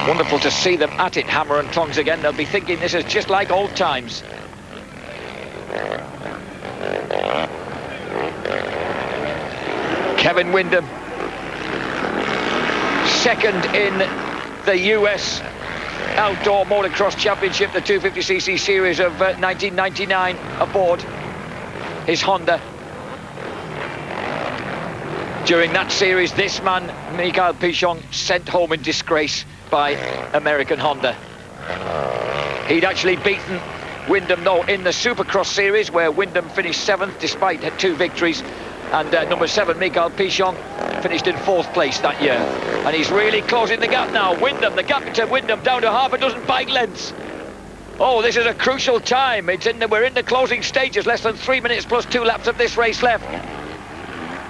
Wonderful to see them at it, hammer and tongs again. They'll be thinking this is just like old times. Kevin Wyndham, second in the US Outdoor Motocross Championship, the 250cc series of 1999, aboard his Honda. During that series, this man, Mikhail Pichon, sent home in disgrace by American Honda. He'd actually beaten Wyndham, though, in the Supercross series, where Wyndham finished 7th despite 2 victories, and number 7, Mikhail Pichon, finished in 4th place that year. And he's really closing the gap now. Wyndham, the gap to Wyndham down to half a dozen bike lengths. Oh, this is a crucial time. We're in the closing stages, less than 3 minutes plus 2 laps of this race left.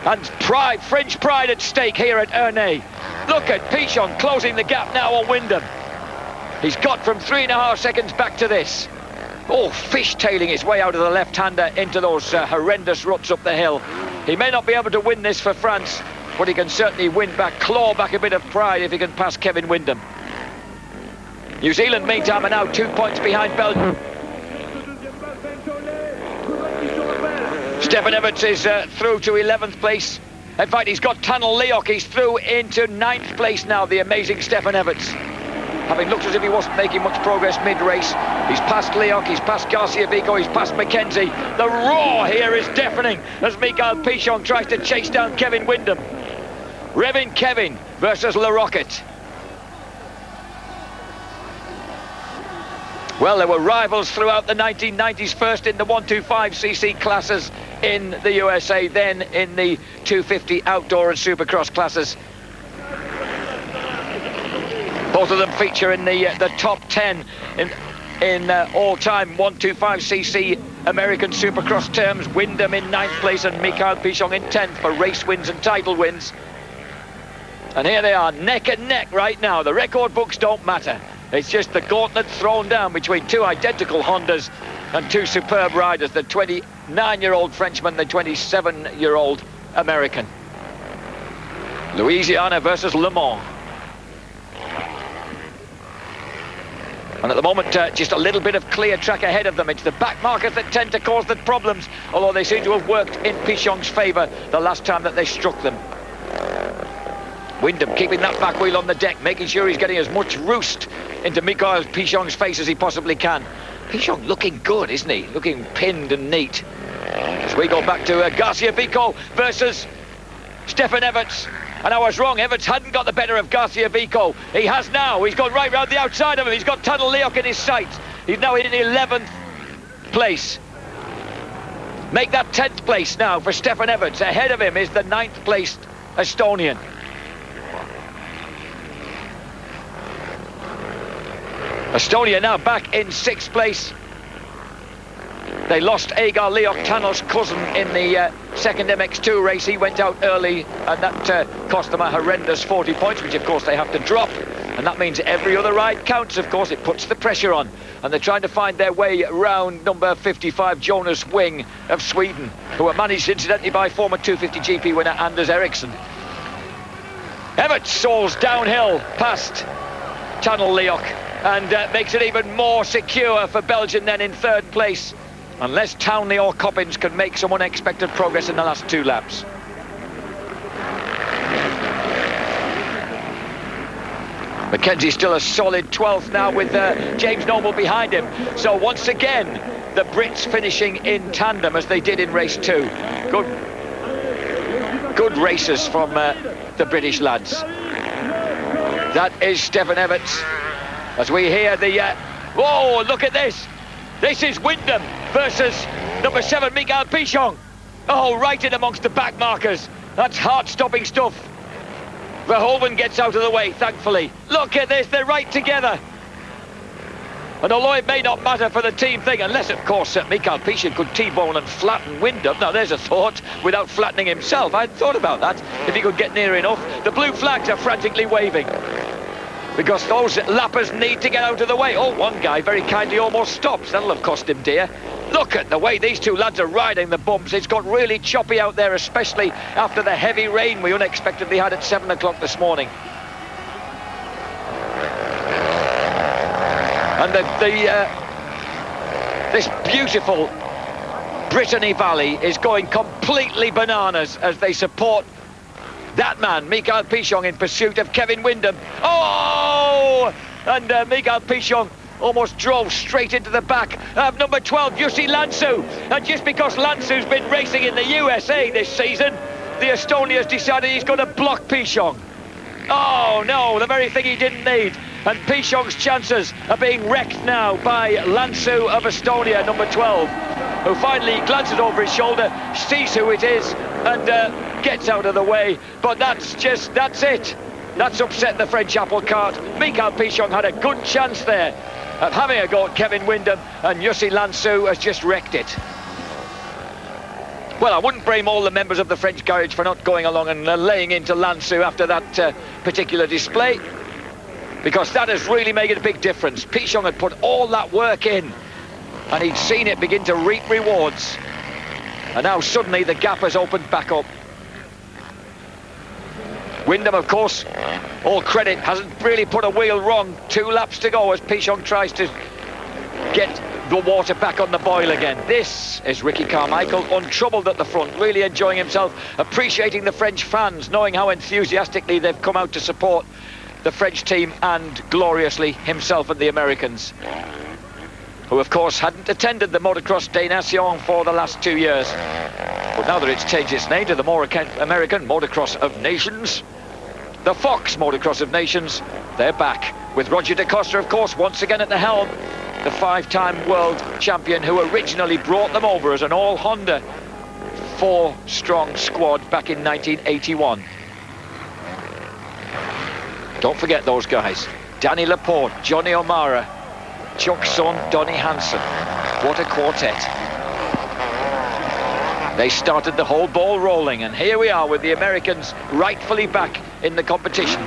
And French pride at stake here at Ernay. Look at Pichon closing the gap now on Wyndham. He's got from 3.5 seconds back to this. Oh, fishtailing his way out of the left-hander into those horrendous ruts up the hill. He may not be able to win this for France, but he can certainly claw back a bit of pride if he can pass Kevin Wyndham. New Zealand, meantime, are now 2 points behind Belgium. Stefan Everts is through to 11th place. In fact, he's got Tunnel Leoc. He's through into 9th place now, the amazing Stefan Everts. Having looked as if he wasn't making much progress mid-race, he's passed Leoc, he's passed Garcia Vico, he's passed McKenzie. The roar here is deafening as Michael Pichon tries to chase down Kevin Wyndham. Revin Kevin versus Le Rocket. Well, there were rivals throughout the 1990s, first in the 125cc classes in the USA, then in the 250 outdoor and supercross classes. Both of them feature in the top 10 in all-time 125cc American supercross terms. Wyndham in 9th place and Michael Pichon in 10th for race wins and title wins. And here they are, neck and neck right now. The record books don't matter. It's just the gauntlet thrown down between two identical Hondas and two superb riders, the 29-year-old Frenchman, the 27-year-old American. Louisiana versus Le Mans. And at the moment, just a little bit of clear track ahead of them. It's the back markers that tend to cause the problems, although they seem to have worked in Pichon's favour the last time that they struck them. Wyndham keeping that back wheel on the deck, making sure he's getting as much roost into Michael Pichon's face as he possibly can. Pichon looking good, isn't he? Looking pinned and neat. As we go back to Garcia Vico versus Stefan Everts. And I was wrong, Everts hadn't got the better of Garcia Vico. He has now, he's gone right round the outside of him. He's got Tunnel Leoc in his sights. He's now in 11th place. Make that 10th place now for Stefan Everts. Ahead of him is the 9th placed Estonian. Estonia now back in 6th place. They lost Agar Leoc, Tunnel's cousin, in the second MX2 race. He went out early, and that cost them a horrendous 40 points, which of course they have to drop. And that means every other ride counts, of course. It puts the pressure on. And they're trying to find their way round number 55, Jonas Wing of Sweden, who were managed, incidentally, by former 250 GP winner Anders Eriksson. Everts soars downhill past Tunnel Leoc and makes it even more secure for Belgium then in 3rd place, unless Townley or Coppins can make some unexpected progress in the last 2 laps. McKenzie's still a solid 12th now with James Noble behind him. So once again, the Brits finishing in tandem as they did in race 2. Good races from the British lads. That is Stefan Everts. As we hear the... whoa, look at this. This is Wyndham versus number 7, Michael Pichon. Oh, right in amongst the back markers. That's heart-stopping stuff. Verhoeven gets out of the way, thankfully. Look at this, they're right together. And although it may not matter for the team thing, unless, of course, Michael Pichon could T-bone and flatten Wyndham. Now, there's a thought, without flattening himself. I'd thought about that, if he could get near enough. The blue flags are frantically waving, because those lappers need to get out of the way. Oh, one guy very kindly almost stops. That'll have cost him dear. Look at the way these two lads are riding the bumps. It's got really choppy out there, especially after the heavy rain we unexpectedly had at 7 o'clock this morning. And this beautiful Brittany Valley is going completely bananas as they support that man, Michael Pichon, in pursuit of Kevin Wyndham. Oh! And Michael Pichon almost drove straight into the back of number 12, Jussi Lansu. And just because Lansu's been racing in the USA this season, the Estonia's decided he's going to block Pichon. Oh no, the very thing he didn't need. And Pichon's chances are being wrecked now by Lansu of Estonia, number 12, who finally glances over his shoulder, sees who it is, and gets out of the way. But that's it. That's upset the French apple cart. Michael Pichon had a good chance there. of having a go at Kevin Windham, and Jussi Lansou has just wrecked it. Well, I wouldn't blame all the members of the French garage for not going along and laying into Lansou after that particular display, because that has really made a big difference. Pichon had put all that work in, and he'd seen it begin to reap rewards. And now suddenly the gap has opened back up. Windham, of course, all credit, hasn't really put a wheel wrong. 2 laps to go as Pichon tries to get the water back on the boil again. This is Ricky Carmichael, untroubled at the front, really enjoying himself, appreciating the French fans, knowing how enthusiastically they've come out to support the French team, and gloriously himself and the Americans, who of course hadn't attended the Motocross des Nations for the last 2 years. But now that it's changed its name to the more American Motocross of Nations, the Fox Motocross of Nations, they're back. With Roger Da Costa, of course, once again at the helm, the 5-time world champion who originally brought them over as an all-Honda 4-strong squad back in 1981. Don't forget those guys. Danny Laporte, Johnny O'Mara, Chuck Son, Donny Hansen. What a quartet. They started the whole ball rolling, and here we are with the Americans rightfully back in the competition.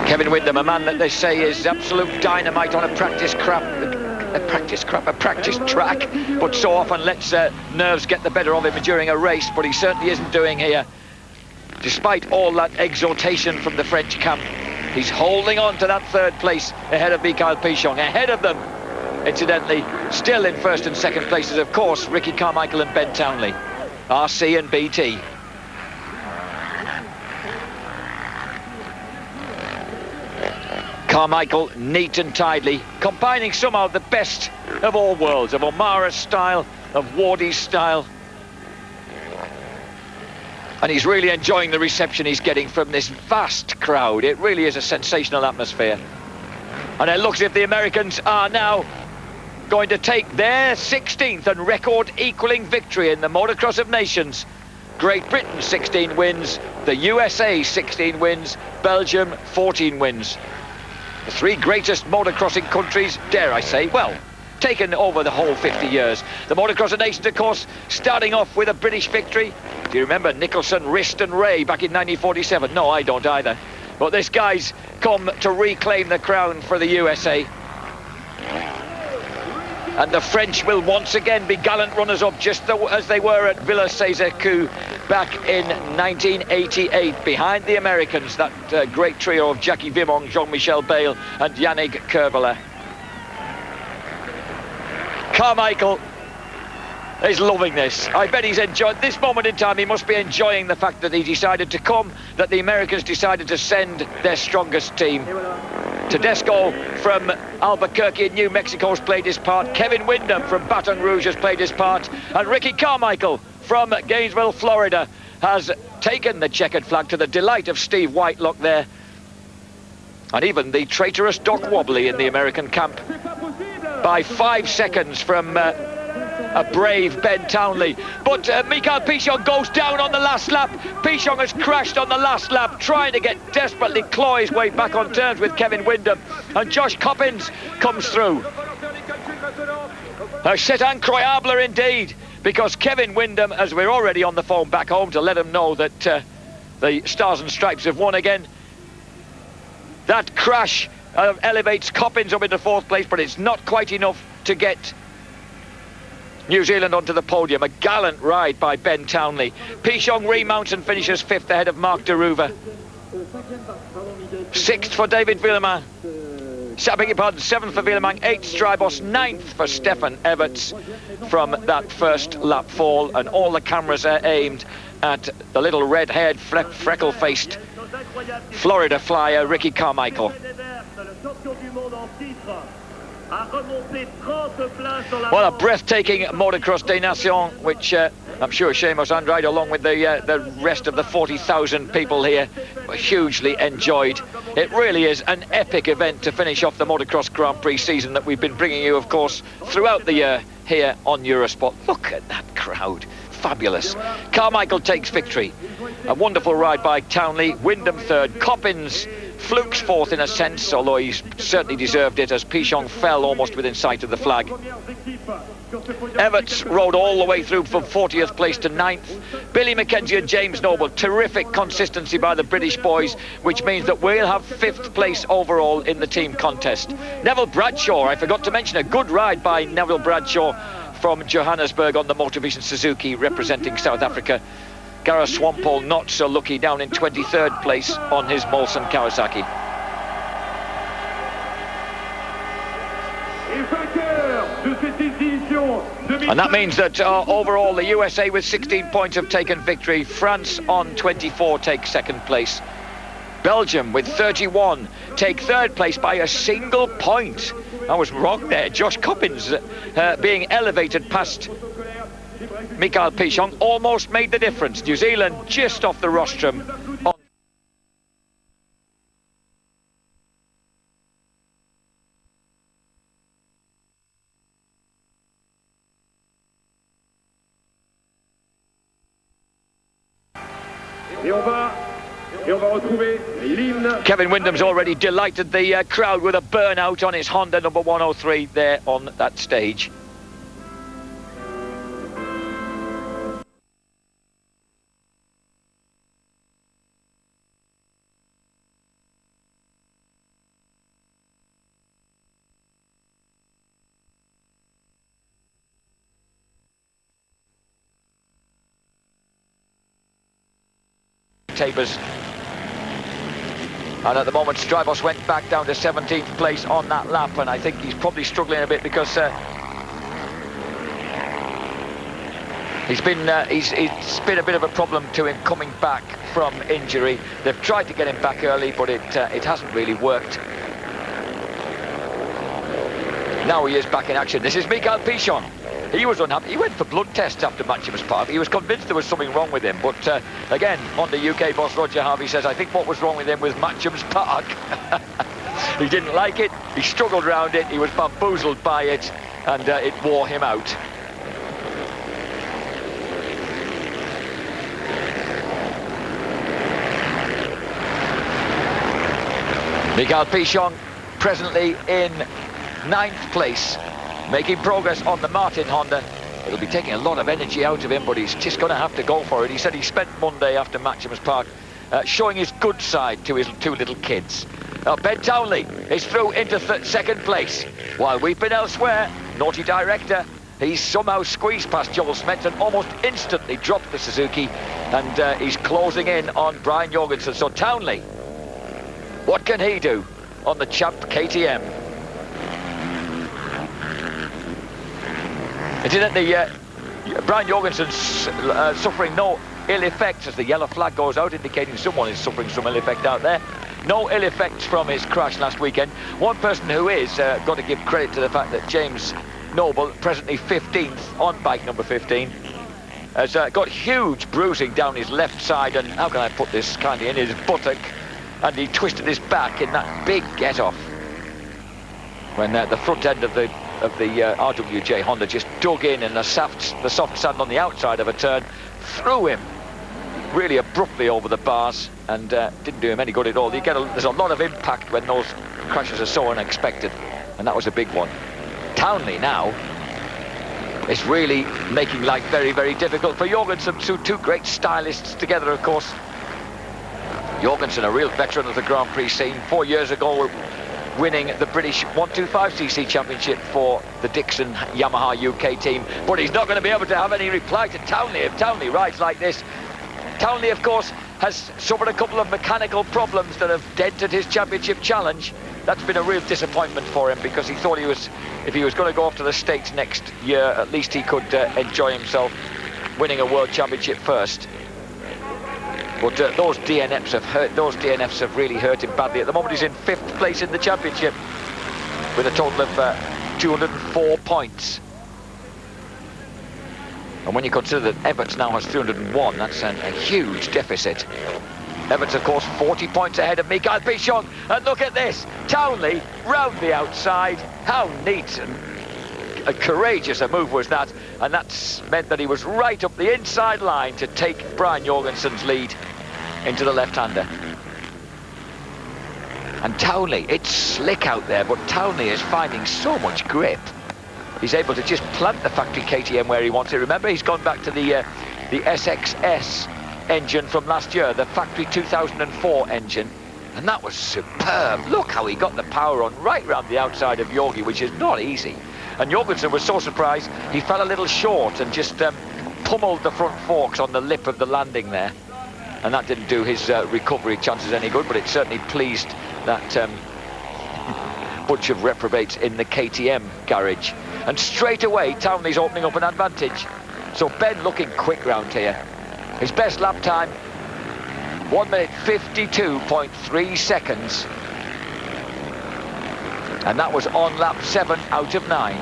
Kevin Windham, a man that they say is absolute dynamite on a practice track, but so often lets nerves get the better of him during a race, but he certainly isn't doing here. Despite all that exhortation from the French camp, he's holding on to that 3rd place ahead of Mikael Pichon. Ahead of them, incidentally, still in 1st and 2nd places, of course, Ricky Carmichael and Ben Townley, RC and BT. Carmichael, neat and tidily, combining somehow the best of all worlds, of O'Mara's style, of Wardy's style. And he's really enjoying the reception he's getting from this vast crowd. It really is a sensational atmosphere. And it looks as if the Americans are now going to take their 16th and record-equaling victory in the Motocross of Nations. Great Britain 16 wins, the USA 16 wins, Belgium 14 wins. The 3 greatest motocrossing countries, dare I say, well, taken over the whole 50 years. The Motocross of Nations, of course, starting off with a British victory. Do you remember Nicholson, Rist and Ray back in 1947? No, I don't either. But this guy's come to reclaim the crown for the USA. And the French will once again be gallant runners-up, just as they were at Villers-Seyssel back in 1988, behind the Americans, that great trio of Jackie Vimong, Jean-Michel Bayle and Yannick Kerbela. Carmichael is loving this. I bet he's enjoyed this moment in time. He must be enjoying the fact that he decided to come, that the Americans decided to send their strongest team. Tedesco from Albuquerque in New Mexico has played his part. Kevin Windham from Baton Rouge has played his part. And Ricky Carmichael from Gainesville, Florida, has taken the checkered flag, to the delight of Steve Whitelock there. And even the traitorous Doc Wobbly in the American camp, by 5 seconds from a brave Ben Townley. But Mikael Pichon goes down on the last lap. Pichon has crashed on the last lap, trying to desperately claw his way back on terms with Kevin Windham. And Josh Coppins comes through. C'est incroyable indeed, because Kevin Windham, as we're already on the phone back home to let him know that the Stars and Stripes have won again. That crash elevates Coppins up into 4th place, but it's not quite enough to get New Zealand onto the podium. A gallant ride by Ben Townley. Pichon remounts and finishes 5th ahead of Marc Deruva. 6th for David Villemain. 7th for Villemain, 8th Strybos, 9th for Stefan Everts from that first lap fall, and all the cameras are aimed at the little red-haired, freckle-faced Florida flyer, Ricky Carmichael. Well, a breathtaking Motocross des Nations, which I'm sure Seamus Andrade, along with the rest of the 40,000 people here, hugely enjoyed. It really is an epic event to finish off the Motocross Grand Prix season that we've been bringing you, of course, throughout the year here on Eurosport. Look at that crowd. fabulous. Carmichael takes victory. A wonderful ride by Townley. Wyndham third. Coppins flukes fourth in a sense, although he's certainly deserved it, as Pichon fell almost within sight of the flag. Everts rode all the way through from 40th place to 9th. Billy Mackenzie and James Noble, terrific consistency by the British boys, which means that we'll have 5th place overall in the team contest. Neville Bradshaw, I forgot to mention, a good ride by Neville Bradshaw from Johannesburg on the Motorvision Suzuki representing South Africa. Gareth Swampole not so lucky, down in 23rd place on his Molson Kawasaki. And that means that overall the USA with 16 points have taken victory. France on 24 take second place. Belgium with 31 take third place by a single point. I was wrong there. Josh Coppins being elevated past Mikael Pichon almost made the difference. New Zealand just off the rostrum. Kevin Wyndham's already delighted the crowd with a burnout on his Honda number 103 there on that stage. Tapers. And at the moment Strybos went back down to 17th place on that lap, and I think he's probably struggling a bit because it's been a bit of a problem to him coming back from injury. They've tried to get him back early, but it hasn't really worked. Now he is back in action. This is Mikael Pichon. He was unhappy. He went for blood tests after Matcham's Park. He was convinced there was something wrong with him. But again, on the UK boss, Roger Harvey says, I think what was wrong with him was Matcham's Park. He didn't like it. He struggled around it. He was bamboozled by it. And it wore him out. Mikael Pichon presently in 9th place. Making progress on the Martin Honda. It'll be taking a lot of energy out of him, but he's just going to have to go for it. He said he spent Monday after Matcham's Park showing his good side to his two little kids. Now, Ben Townley is through into second place. While we've been elsewhere, naughty director, he's somehow squeezed past Joel Smets and almost instantly dropped the Suzuki, and he's closing in on Brian Jorgensen. So Townley, what can he do on the Champ KTM? Incidentally, Brian Jorgensen's suffering no ill effects as the yellow flag goes out, indicating someone is suffering some ill effect out there. No ill effects from his crash last weekend. One person who is, got to give credit to the fact that James Noble, presently 15th on bike number 15, has got huge bruising down his left side, and how can I put this kindly, in his buttock, and he twisted his back in that big get-off when the front end of the RWJ Honda just dug in, and the soft sand on the outside of a turn threw him really abruptly over the bars, and didn't do him any good at all. There's a lot of impact when those crashes are so unexpected, and that was a big one. Townley now is really making life very, very difficult for Jorgensen. Two great stylists together, of course. Jorgensen, a real veteran of the Grand Prix scene, 4 years ago winning the British 125cc championship for the Dixon Yamaha UK team. But he's not going to be able to have any reply to Townley if Townley rides like this. Townley, of course, has suffered a couple of mechanical problems that have dented his championship challenge. That's been a real disappointment for him, because he thought if he was going to go off to the States next year, at least he could enjoy himself winning a world championship first. But those DNFs have really hurt him badly. At the moment, he's in 5th place in the championship with a total of 204 points. And when you consider that Everts now has 301, that's a huge deficit. Everts, of course, 40 points ahead of Mikael Pichon. And look at this, Townley round the outside. How neat. And courageous a move was that, and that's meant that he was right up the inside line to take Brian Jorgensen's lead into the left-hander. And Townley, it's slick out there, but Townley is finding so much grip. He's able to just plant the factory KTM where he wants it. Remember, he's gone back to the SXS engine from last year, the factory 2004 engine. And that was superb. Look how he got the power on right round the outside of Jorgi, which is not easy. And Jorgensen was so surprised, he fell a little short and just pummeled the front forks on the lip of the landing there. And that didn't do his recovery chances any good, but it certainly pleased that bunch of reprobates in the KTM garage. And straight away, Townley's opening up an advantage. So Ben looking quick round here. His best lap time, 1 minute 52.3 seconds. And that was on lap 7 out of 9.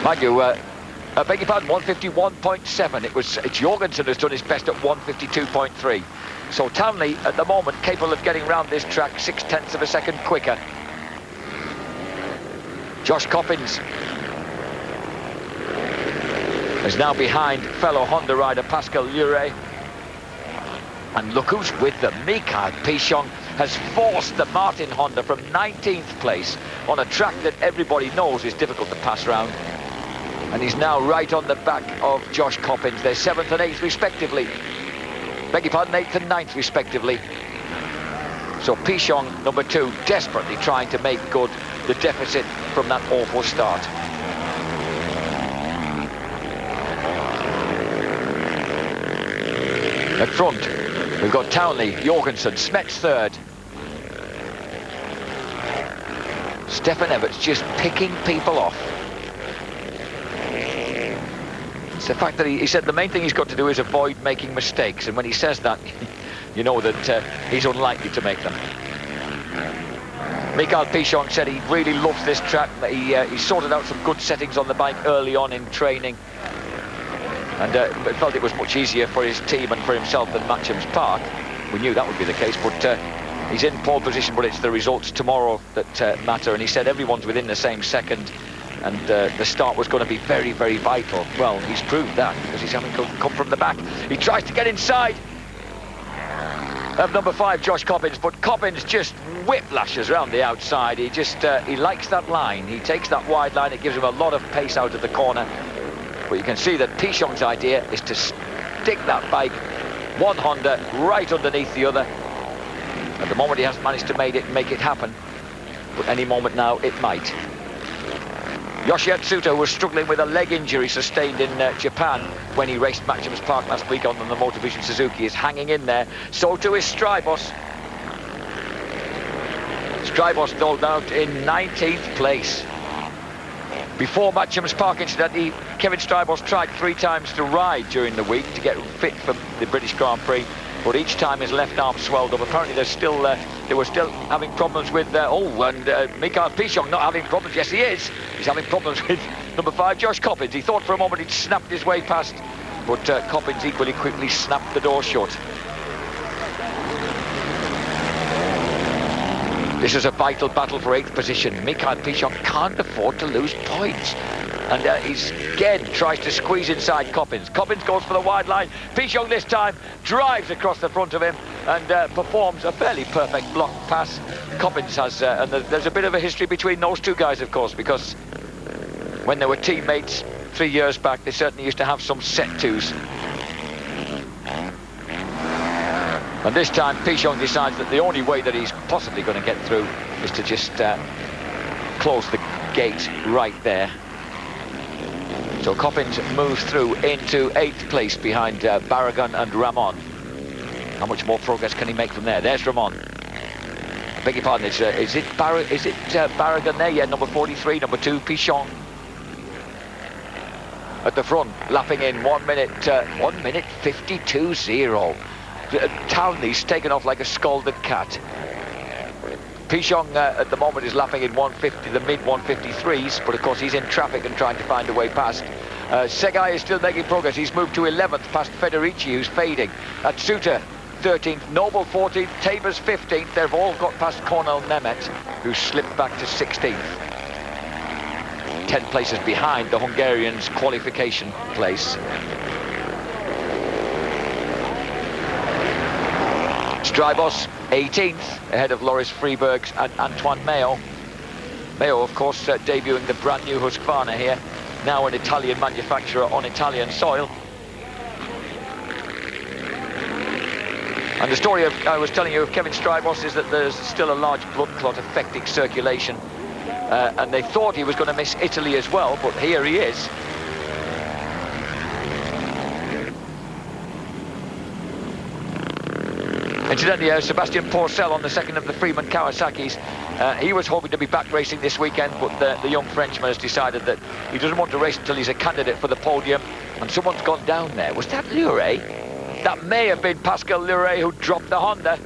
Mind you, I beg your pardon, 151.7. It's Jorgensen who's done his best at 152.3. So Townley, at the moment, capable of getting round this track 0.6 of a second quicker. Josh Coppins is now behind fellow Honda rider Pascal Lure. And look who's with them. Mikhail Pichon has forced the Martin Honda from 19th place on a track that everybody knows is difficult to pass round. And he's now right on the back of Josh Coppins. They're 7th and 8th respectively. Beg your pardon, 8th and 9th respectively. So Pichon, number 2, desperately trying to make good the deficit from that awful start. At front, we've got Townley, Jorgensen, Smets 3rd. Stefan Everts just picking people off. It's the fact that he said the main thing he's got to do is avoid making mistakes, and when he says that, you know that he's unlikely to make them. Mikhail Pichon said he really loves this track. He sorted out some good settings on the bike early on in training, and felt it was much easier for his team and for himself than Matcham's Park. We knew that would be the case, but he's in pole position, but it's the results tomorrow that matter. And he said everyone's within the same second, and the start was going to be very, very vital. Well, he's proved that because he's having come from the back. He tries to get inside of number 5, Josh Coppins, but Coppins just whiplashes around the outside. He just he likes that line. He takes that wide line. It gives him a lot of pace out of the corner. But you can see that Pichon's idea is to stick that bike, one Honda, right underneath the other. At the moment, he hasn't managed to make it happen, but any moment now, it might. Yoshi Atsuta was struggling with a leg injury sustained in Japan when he raced Matcham's Park last week on the Motorvision Suzuki, is hanging in there. So too is Strybos. Strybos doled out in 19th place. Before Matcham's Park, incidentally, Kevin Strybos tried 3 times to ride during the week to get fit for the British Grand Prix, but each time his left arm swelled up. Apparently they were still having problems with Mikhail Pichon not having problems. Yes, he is. He's having problems with number 5, Josh Coppins. He thought for a moment he'd snapped his way past, but Coppins equally quickly snapped the door shut. This is a vital battle for 8th position. Mikhail Pichon can't afford to lose points. And he's again tries to squeeze inside Coppins. Coppins goes for the wide line. Pichon this time drives across the front of him and performs a fairly perfect block pass. Coppins has, and there's a bit of a history between those two guys, of course, because when they were teammates 3 years back, they certainly used to have some set-tos. And this time, Pichon decides that the only way that he's possibly going to get through is to just close the gate right there. So Coppins moves through into 8th place behind Barragan and Ramon. How much more progress can he make from there? There's Ramon. I beg your pardon, is it Barragan there? Yeah, number 43, number 2, Pichon. At the front, lapping in 1 minute 52.0. Townley's taken off like a scalded cat. Pichon at the moment is lapping in 150, the mid 153s, but of course he's in traffic and trying to find a way past. Segai is still making progress. He's moved to 11th past Federici, who's fading. Atsuta 13th, Noble 14th, Tabers 15th. They've all got past Cornel Nemeth, who slipped back to 16th. 10 places behind the Hungarians' qualification place. Strybos 18th, ahead of Loris Freebergs and Antoine Mayo. Mayo, of course, debuting the brand new Husqvarna here, now an Italian manufacturer on Italian soil. And the story I was telling you of Kevin Strybos is that there's still a large blood clot affecting circulation. And they thought he was going to miss Italy as well, but here he is. Incidentally, Sebastian Pourcel on the second of the Freeman Kawasaki's. He was hoping to be back racing this weekend, but the young Frenchman has decided that he doesn't want to race until he's a candidate for the podium. And someone's gone down there. Was that Luret? That may have been Pascal Luret who dropped the Honda.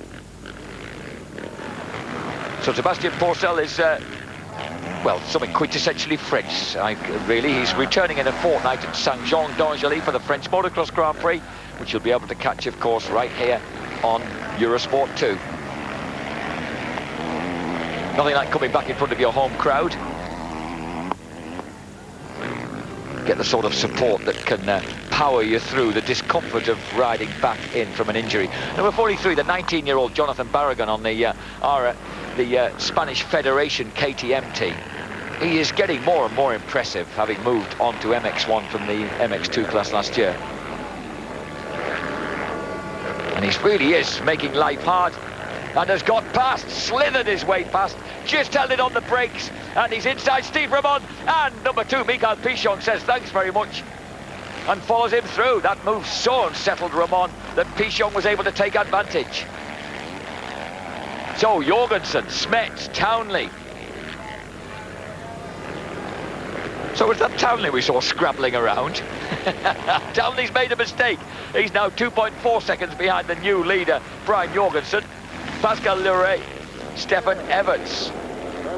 So Sebastian Pourcel is, well, something quintessentially French. Really, he's returning in a fortnight at Saint-Jean d'Angely for the French Motocross Grand Prix, which you'll be able to catch, of course, right here on Eurosport 2. Nothing like coming back in front of your home crowd. Get the sort of support that can power you through the discomfort of riding back in from an injury. Number 43, the 19-year-old Jonathan Barragan on the Spanish Federation KTM team. He is getting more and more impressive, having moved on to MX1 from the MX2 class last year. And he really is making life hard, and has got past, slithered his way past, just held it on the brakes, and he's inside Steve Ramon, and number 2, Michael Pichon, says thanks very much, and follows him through. That move so unsettled Ramon that Pichon was able to take advantage. So Jorgensen, Smets, Townley. So was that Townley we saw scrabbling around? Townley's made a mistake. He's now 2.4 seconds behind the new leader, Brian Jorgensen. Pascal Luret, Stefan Everts.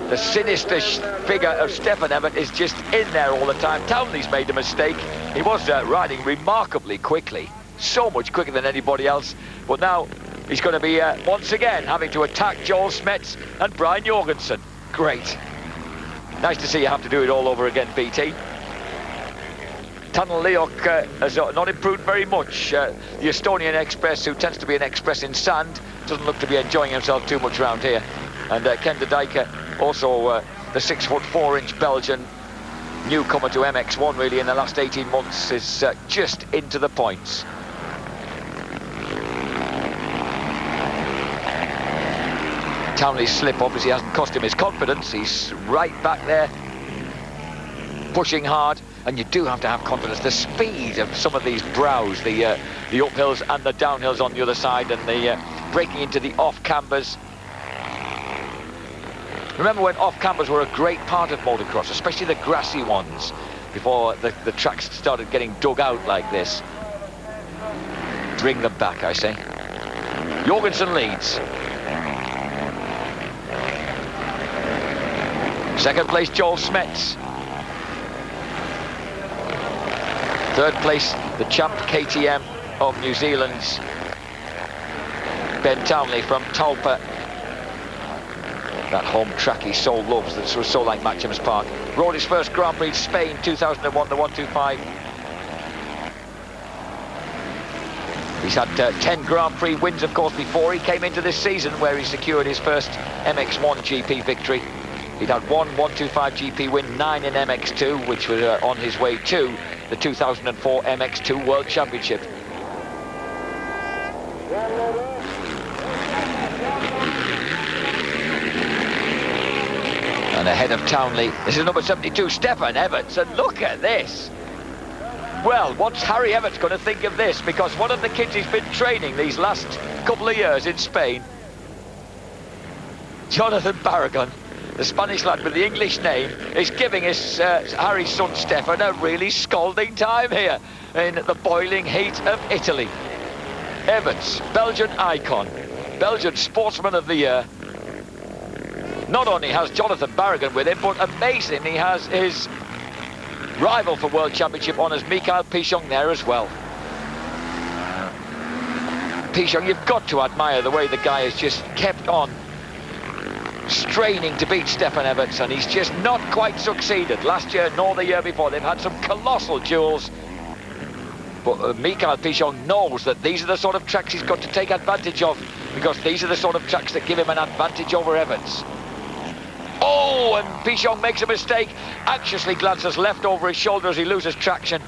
The sinister figure of Stefan Everts is just in there all the time. Townley's made a mistake. He was riding remarkably quickly, so much quicker than anybody else. But now he's going to be once again having to attack Joel Smets and Brian Jorgensen. Great. Nice to see you have to do it all over again, BT. Tunnel Leok has not improved very much. The Estonian Express, who tends to be an express in sand, doesn't look to be enjoying himself too much around here. And Ken de Dijke, also the 6'4" Belgian, newcomer to MX1 really in the last 18 months, is just into the points. Townley's slip obviously hasn't cost him his confidence. He's right back there, pushing hard, and you do have to have confidence. The speed of some of these brows, the uphills and the downhills on the other side, and the breaking into the off-cambers. Remember when off-cambers were a great part of motocross, especially the grassy ones, before the tracks started getting dug out like this. Bring them back, I say. Jorgensen leads. Second place, Joel Smets. Third place, the champ KTM of New Zealand's Ben Townley from Talpa. That home track he so loves, that was so like Matcham's Park. Rode his first Grand Prix Spain 2001, the 125. He's had 10 Grand Prix wins, of course, before he came into this season, where he secured his first MX1 GP victory. He'd had one 125 GP win, 9 in MX2, which was on his way to the 2004 MX2 World Championship. And ahead of Townley, this is number 72, Stefan Everts, and look at this. Well, what's Harry Everts going to think of this? Because one of the kids he's been training these last couple of years in Spain, Jonathan Barragan, the Spanish lad with the English name, is giving his Harry's son Stefan a really scalding time here in the boiling heat of Italy. Everts, Belgian icon, Belgian Sportsman of the Year. Not only has Jonathan Barragan with him, but amazingly he has his rival for World Championship honours, Michael Pichon, there as well. Pichon, you've got to admire the way the guy has just kept on straining to beat Stefan Everts, and he's just not quite succeeded. Last year nor the year before, they've had some colossal duels. But Mikhail Pichon knows that these are the sort of tracks he's got to take advantage of, because these are the sort of tracks that give him an advantage over Everts. Oh, and Pichon makes a mistake, anxiously glances left over his shoulder as he loses traction,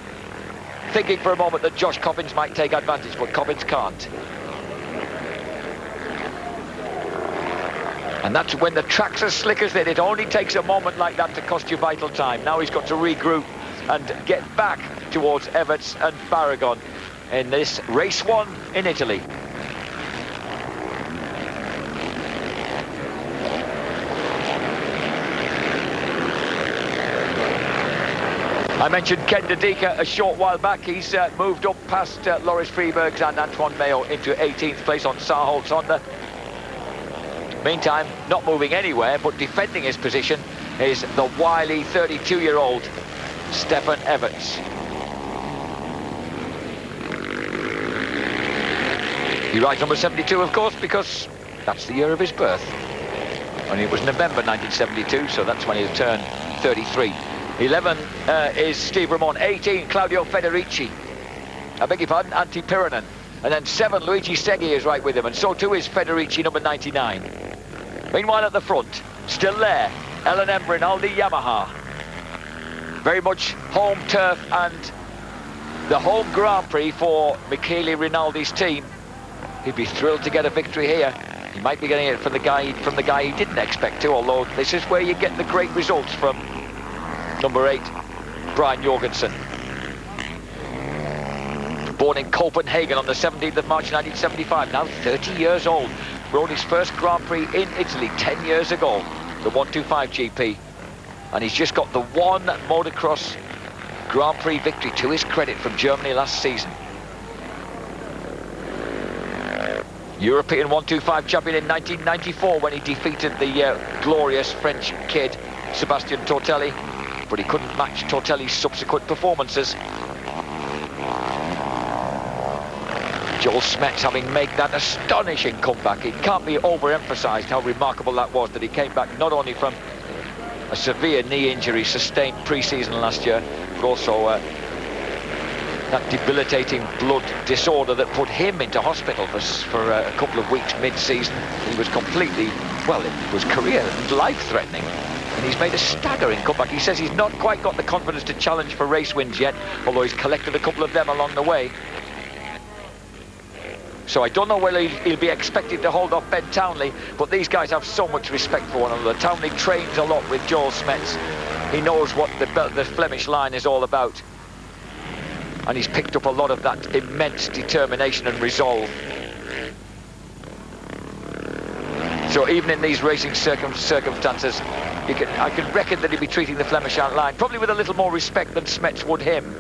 thinking for a moment that Josh Coppins might take advantage, but Coppins can't. And that's when the track's as slick as that. It only takes a moment like that to cost you vital time. Now he's got to regroup and get back towards Everts and Barragon in this race 1 in Italy. I mentioned Ken Dedeka a short while back. He's moved up past Loris Freebergs and Antoine Mayo into 18th place on Sarholt's Honda. Meantime, not moving anywhere, but defending his position is the wily 32-year-old Stefan Everts. He rides number 72, of course, because that's the year of his birth. And it was November 1972, so that's when he'll turn 33. 11 is Steve Ramon. 18, Claudio Federici. I beg your pardon, Antti Pirinen. And then 7, Luigi Segui is right with him, and so too is Federici, number 99. Meanwhile at the front, still there, L&M Rinaldi Yamaha. Very much home turf and the home Grand Prix for Michele Rinaldi's team. He'd be thrilled to get a victory here. He might be getting it from the guy he didn't expect to, although this is where you get the great results from number 8, Brian Jorgensen. Born in Copenhagen on the 17th of March 1975, now 30 years old. Rode his first Grand Prix in Italy 10 years ago, the 125 GP. And he's just got the one motocross Grand Prix victory to his credit from Germany last season. European 125 champion in 1994 when he defeated the glorious French kid, Sébastien Tortelli. But he couldn't match Tortelli's subsequent performances. Joel Smets having made that astonishing comeback. It can't be overemphasized how remarkable that was, that he came back not only from a severe knee injury sustained pre-season last year, but also that debilitating blood disorder that put him into hospital for a couple of weeks mid-season. He was completely, well, it was career and life-threatening. And he's made a staggering comeback. He says he's not quite got the confidence to challenge for race wins yet, although he's collected a couple of them along the way. So I don't know whether he'll be expected to hold off Ben Townley, but these guys have so much respect for one another. Townley trains a lot with Joel Smets. He knows what the Flemish line is all about. And he's picked up a lot of that immense determination and resolve. So even in these racing circumstances, I can reckon that he'd be treating the Flemish line probably with a little more respect than Smets would him.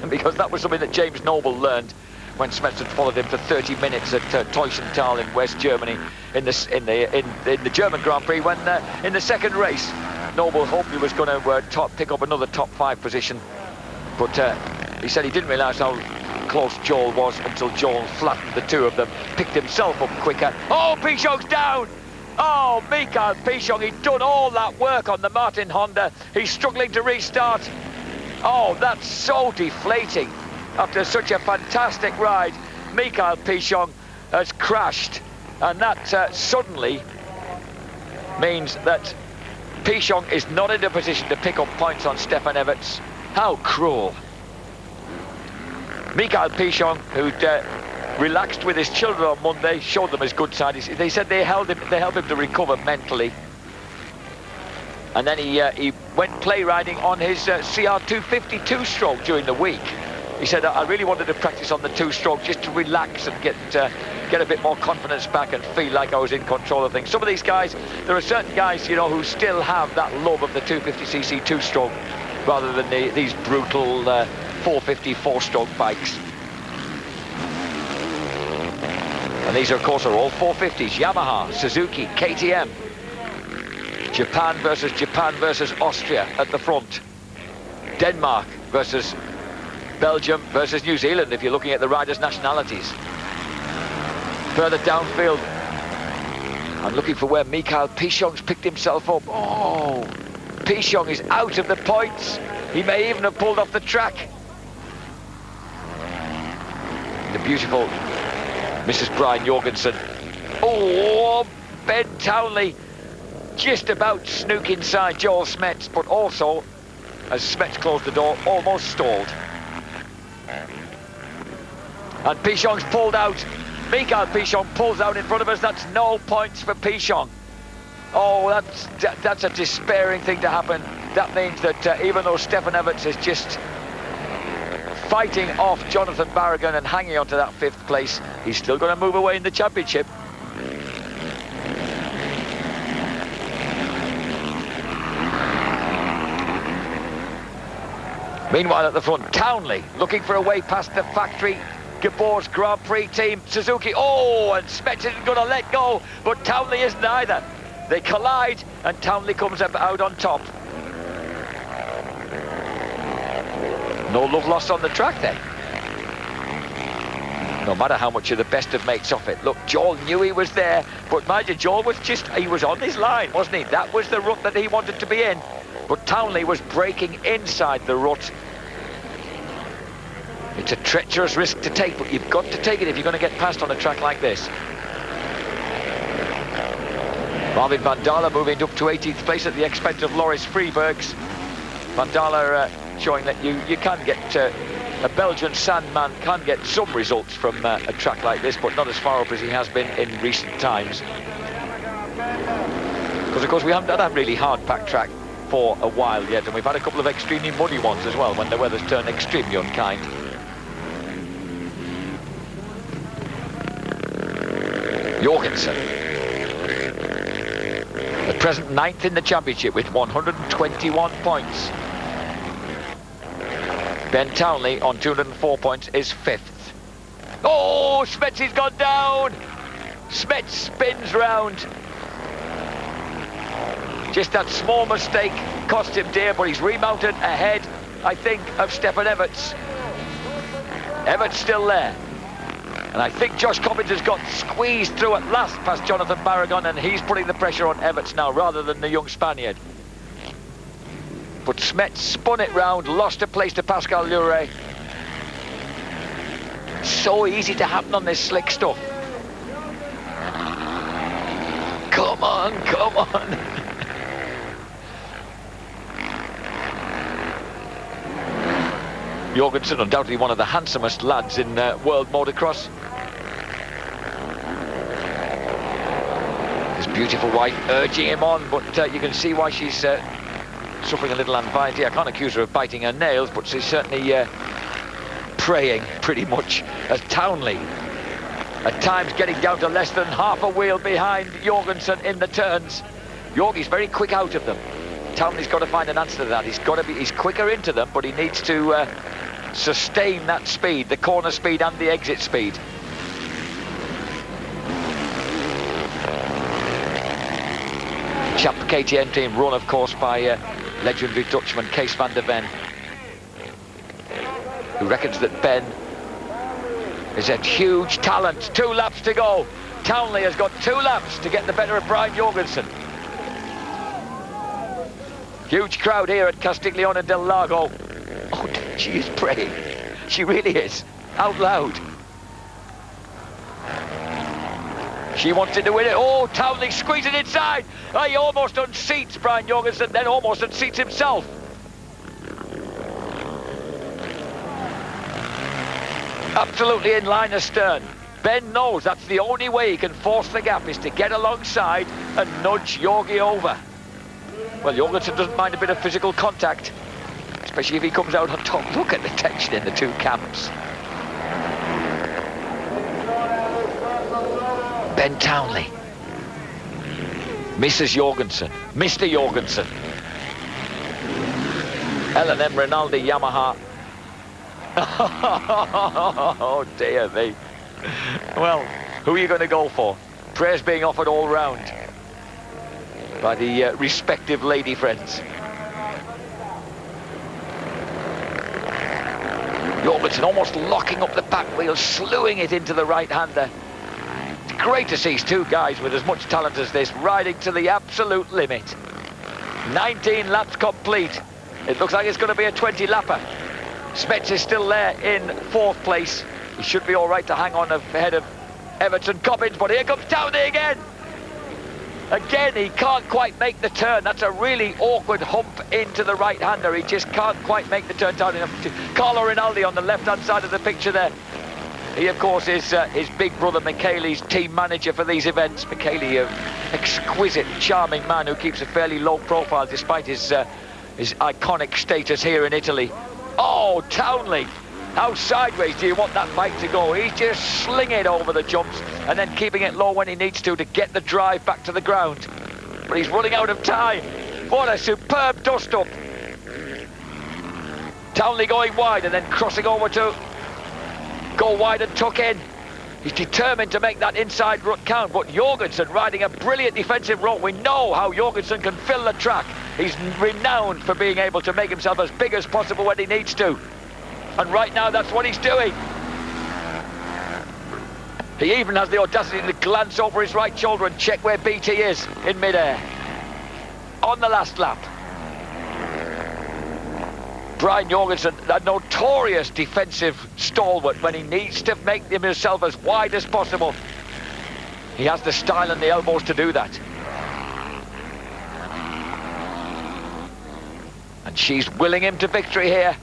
Because that was something that James Noble learned when Smets had followed him for 30 minutes at Teussenthal in West Germany in the German Grand Prix, when in the second race Noble hoped he was going to pick up another top 5 position, but he said he didn't realise how close Joel was until Joel flattened the two of them, picked himself up quicker. Oh, Pichon's down! Oh, Mikhail Pichon, he'd done all that work on the Martin Honda. He's struggling to restart. Oh, that's so deflating. After such a fantastic ride, Mikhail Pichon has crashed, and that suddenly means that Pichon is not in a position to pick up points on Stefan Everts. How cruel. Mikhail Pichon, who'd relaxed with his children on Monday, showed them his good side. They said they helped him to recover mentally. And then he went play riding on his CR250 two-stroke during the week. He said, I really wanted to practice on the two-stroke just to relax and get a bit more confidence back and feel like I was in control of things. Some of these guys, there are certain guys, you know, who still have that love of the 250cc two-stroke rather than these brutal 450 four-stroke bikes. And these, of course, are all 450s. Yamaha, Suzuki, KTM. Japan versus Austria at the front. Denmark versus Belgium versus New Zealand, if you're looking at the riders' nationalities. Further downfield. I'm looking for where Mikhail Pichon's picked himself up. Oh, Pichon is out of the points. He may even have pulled off the track. The beautiful Mrs. Brian Jorgensen. Oh, Ben Townley just about snook inside Joel Smets, but also, as Smets closed the door, almost stalled. And Pichon's pulled out. Mikhail Pichon pulls out in front of us. That's no points for Pichon. Oh, that's a despairing thing to happen. That means that even though Stefan Everts is just fighting off Jonathan Barragan and hanging on to that 5th place, he's still going to move away in the championship. Meanwhile at the front, Townley looking for a way past the factory Gabor's Grand Prix team, Suzuki. Oh, and Smets isn't going to let go, but Townley isn't either. They collide, and Townley comes up out on top. No love lost on the track then. No matter how much of the best of mates off it. Look, Joel knew he was there, but mind you, Joel was he was on his line, wasn't he? That was the rut that he wanted to be in. But Townley was breaking inside the rut. It's a treacherous risk to take, but you've got to take it if you're going to get past on a track like this. Marvin van Dalen moving up to 18th place at the expense of Loris Freebergs. Van Dalen showing that you can get, a Belgian sandman can get some results from a track like this, but not as far up as he has been in recent times. Because of course we haven't had a really hard-packed track for a while yet, and we've had a couple of extremely muddy ones as well when the weather's turned extremely unkind. Jorgensen, at present 9th in the championship with 121 points. Ben Townley on 204 points is 5th. Oh, Smets has gone down. Smets spins round. Just that small mistake cost him dear, but he's remounted ahead, I think, of Stefan Everts. Everts still there. And I think Josh Cobbins has got squeezed through at last past Jonathan Barragan, and he's putting the pressure on Everts now rather than the young Spaniard. But Smets spun it round, lost a place to Pascal Lure. So easy to happen on this slick stuff. Come on, come on. Jorgensen, undoubtedly one of the handsomest lads in world motocross. His beautiful wife urging him on, but you can see why she's suffering a little anxiety. I can't accuse her of biting her nails, but she's certainly praying pretty much, as Townley at times getting down to less than half a wheel behind Jorgensen in the turns. Jorgie's very quick out of them. Townley's got to find an answer to that. He's quicker into them, but he needs to sustain that speed, the corner speed and the exit speed. Champ KTM team run, of course, by legendary Dutchman Kees van der Ven, who reckons that Ben is a huge talent. 2 laps to go. Townley has got 2 laps to get the better of Brian Jorgensen. Huge crowd here at Castiglione del Lago. Oh, she is praying. She really is. Out loud. She wanted to win it. Oh, Townley squeezing inside. Oh, he almost unseats Brian Jorgensen, then almost unseats himself. Absolutely in line astern. Ben knows that's the only way he can force the gap, is to get alongside and nudge Jorgie over. Well, Jorgensen doesn't mind a bit of physical contact, especially if he comes out on top. Look at the tension in the 2 camps. Ben Townley. Mrs. Jorgensen. Mr. Jorgensen. L&M Rinaldi Yamaha. Oh, dear me. Well, who are you going to go for? Prayers being offered all round by the respective lady friends. Jorgensen almost locking up the back wheel, slewing it into the right-hander. It's great to see two guys with as much talent as this riding to the absolute limit. 19 laps complete. It looks like it's going to be a 20-lapper. Smets is still there in 4th place. He should be all right to hang on ahead of Everton Coppins, but here comes Townley again. Again, he can't quite make the turn. That's a really awkward hump into the right-hander. He just can't quite make the turn down enough. Carlo Rinaldi on the left-hand side of the picture there. He, of course, is his big brother Michele's team manager for these events. Michele, an exquisite, charming man who keeps a fairly low profile despite his iconic status here in Italy. Oh, Townley! How sideways do you want that bike to go? He's just slinging it over the jumps and then keeping it low when he needs to get the drive back to the ground. But he's running out of time. What a superb dust-up. Townley going wide and then crossing over to go wide and tuck in. He's determined to make that inside rut count, but Jorgensen riding a brilliant defensive role. We know how Jorgensen can fill the track. He's renowned for being able to make himself as big as possible when he needs to. And right now, that's what he's doing. He even has the audacity to glance over his right shoulder and check where BT is in midair. On the last lap. Brian Jorgensen, a notorious defensive stalwart when he needs to make himself as wide as possible. He has the style and the elbows to do that. And she's willing him to victory here.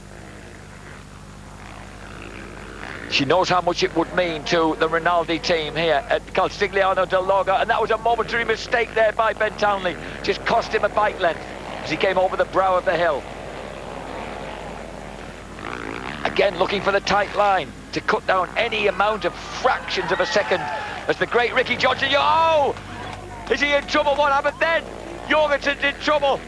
She knows how much it would mean to the Rinaldi team here at Castigliano del Lago, and that was a momentary mistake there by Ben Townley. Just cost him a bike length as he came over the brow of the hill. Again, looking for the tight line to cut down any amount of fractions of a second as the great Ricky Johnson. Oh! Is he in trouble? What happened then? Jorgensen's in trouble.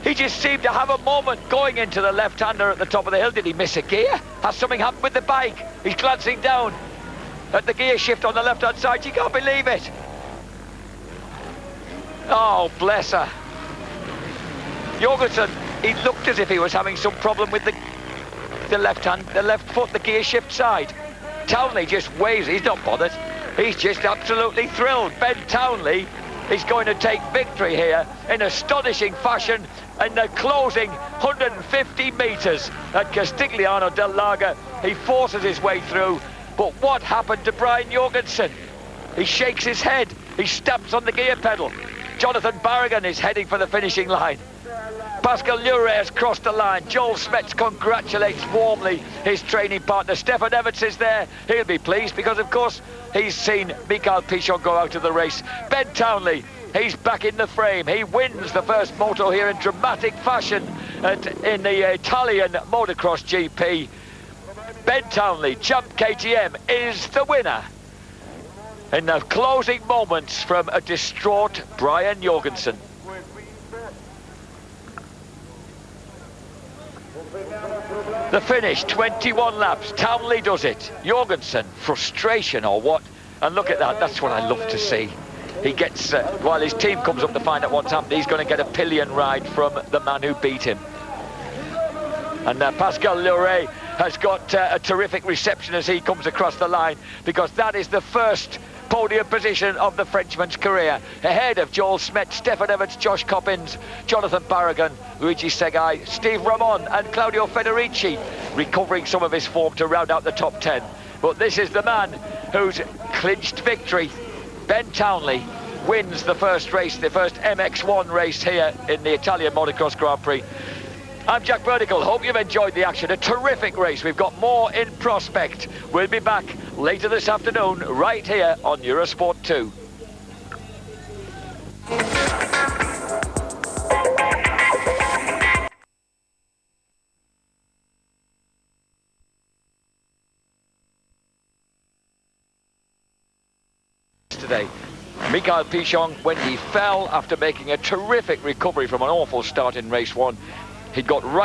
He just seemed to have a moment going into the left-hander at the top of the hill. Did he miss a gear? Has something happened with the bike? He's glancing down at the gear shift on the left-hand side. You can't believe it. Oh, bless her. Jorgensen, he looked as if he was having some problem with the left foot, the gear shift side. Townley just waves. He's not bothered. He's just absolutely thrilled. Ben Townley is going to take victory here in astonishing fashion in the closing 150 metres at Castigliano del Lago. He forces his way through, but what happened to Brian Jorgensen? He shakes his head, he stamps on the gear pedal. Jonathan Barragan is heading for the finishing line. Pascal Lure has crossed the line. Joel Smets congratulates warmly his training partner. Stefan Everts is there. He'll be pleased because, of course, he's seen Mikael Pichon go out of the race. Ben Townley, he's back in the frame. He wins the first moto here in dramatic fashion in the Italian motocross GP. Ben Townley, Champ KTM, is the winner in the closing moments from a distraught Brian Jorgensen. The finish, 21 laps. Townley does it. Jorgensen, frustration or what? And look at that, that's what I love to see. He gets, while his team comes up to find out what's happened, he's going to get a pillion ride from the man who beat him. And Pascal Lure has got a terrific reception as he comes across the line, because that is the first podium position of the Frenchman's career, ahead of Joel Smet, Stefan Everts, Josh Coppins, Jonathan Barragan, Luigi Segai, Steve Ramon and Claudio Federici, recovering some of his form to round out the top 10. But this is the man who's clinched victory. Ben Townley wins the first race, the first MX1 race here in the Italian Motocross Grand Prix. I'm Jack Burdickle. Hope you've enjoyed the action. A terrific race. We've got more in prospect. We'll be back later this afternoon right here on Eurosport 2. Today, Mikael Pichon, when he fell after making a terrific recovery from an awful start in race 1, he got right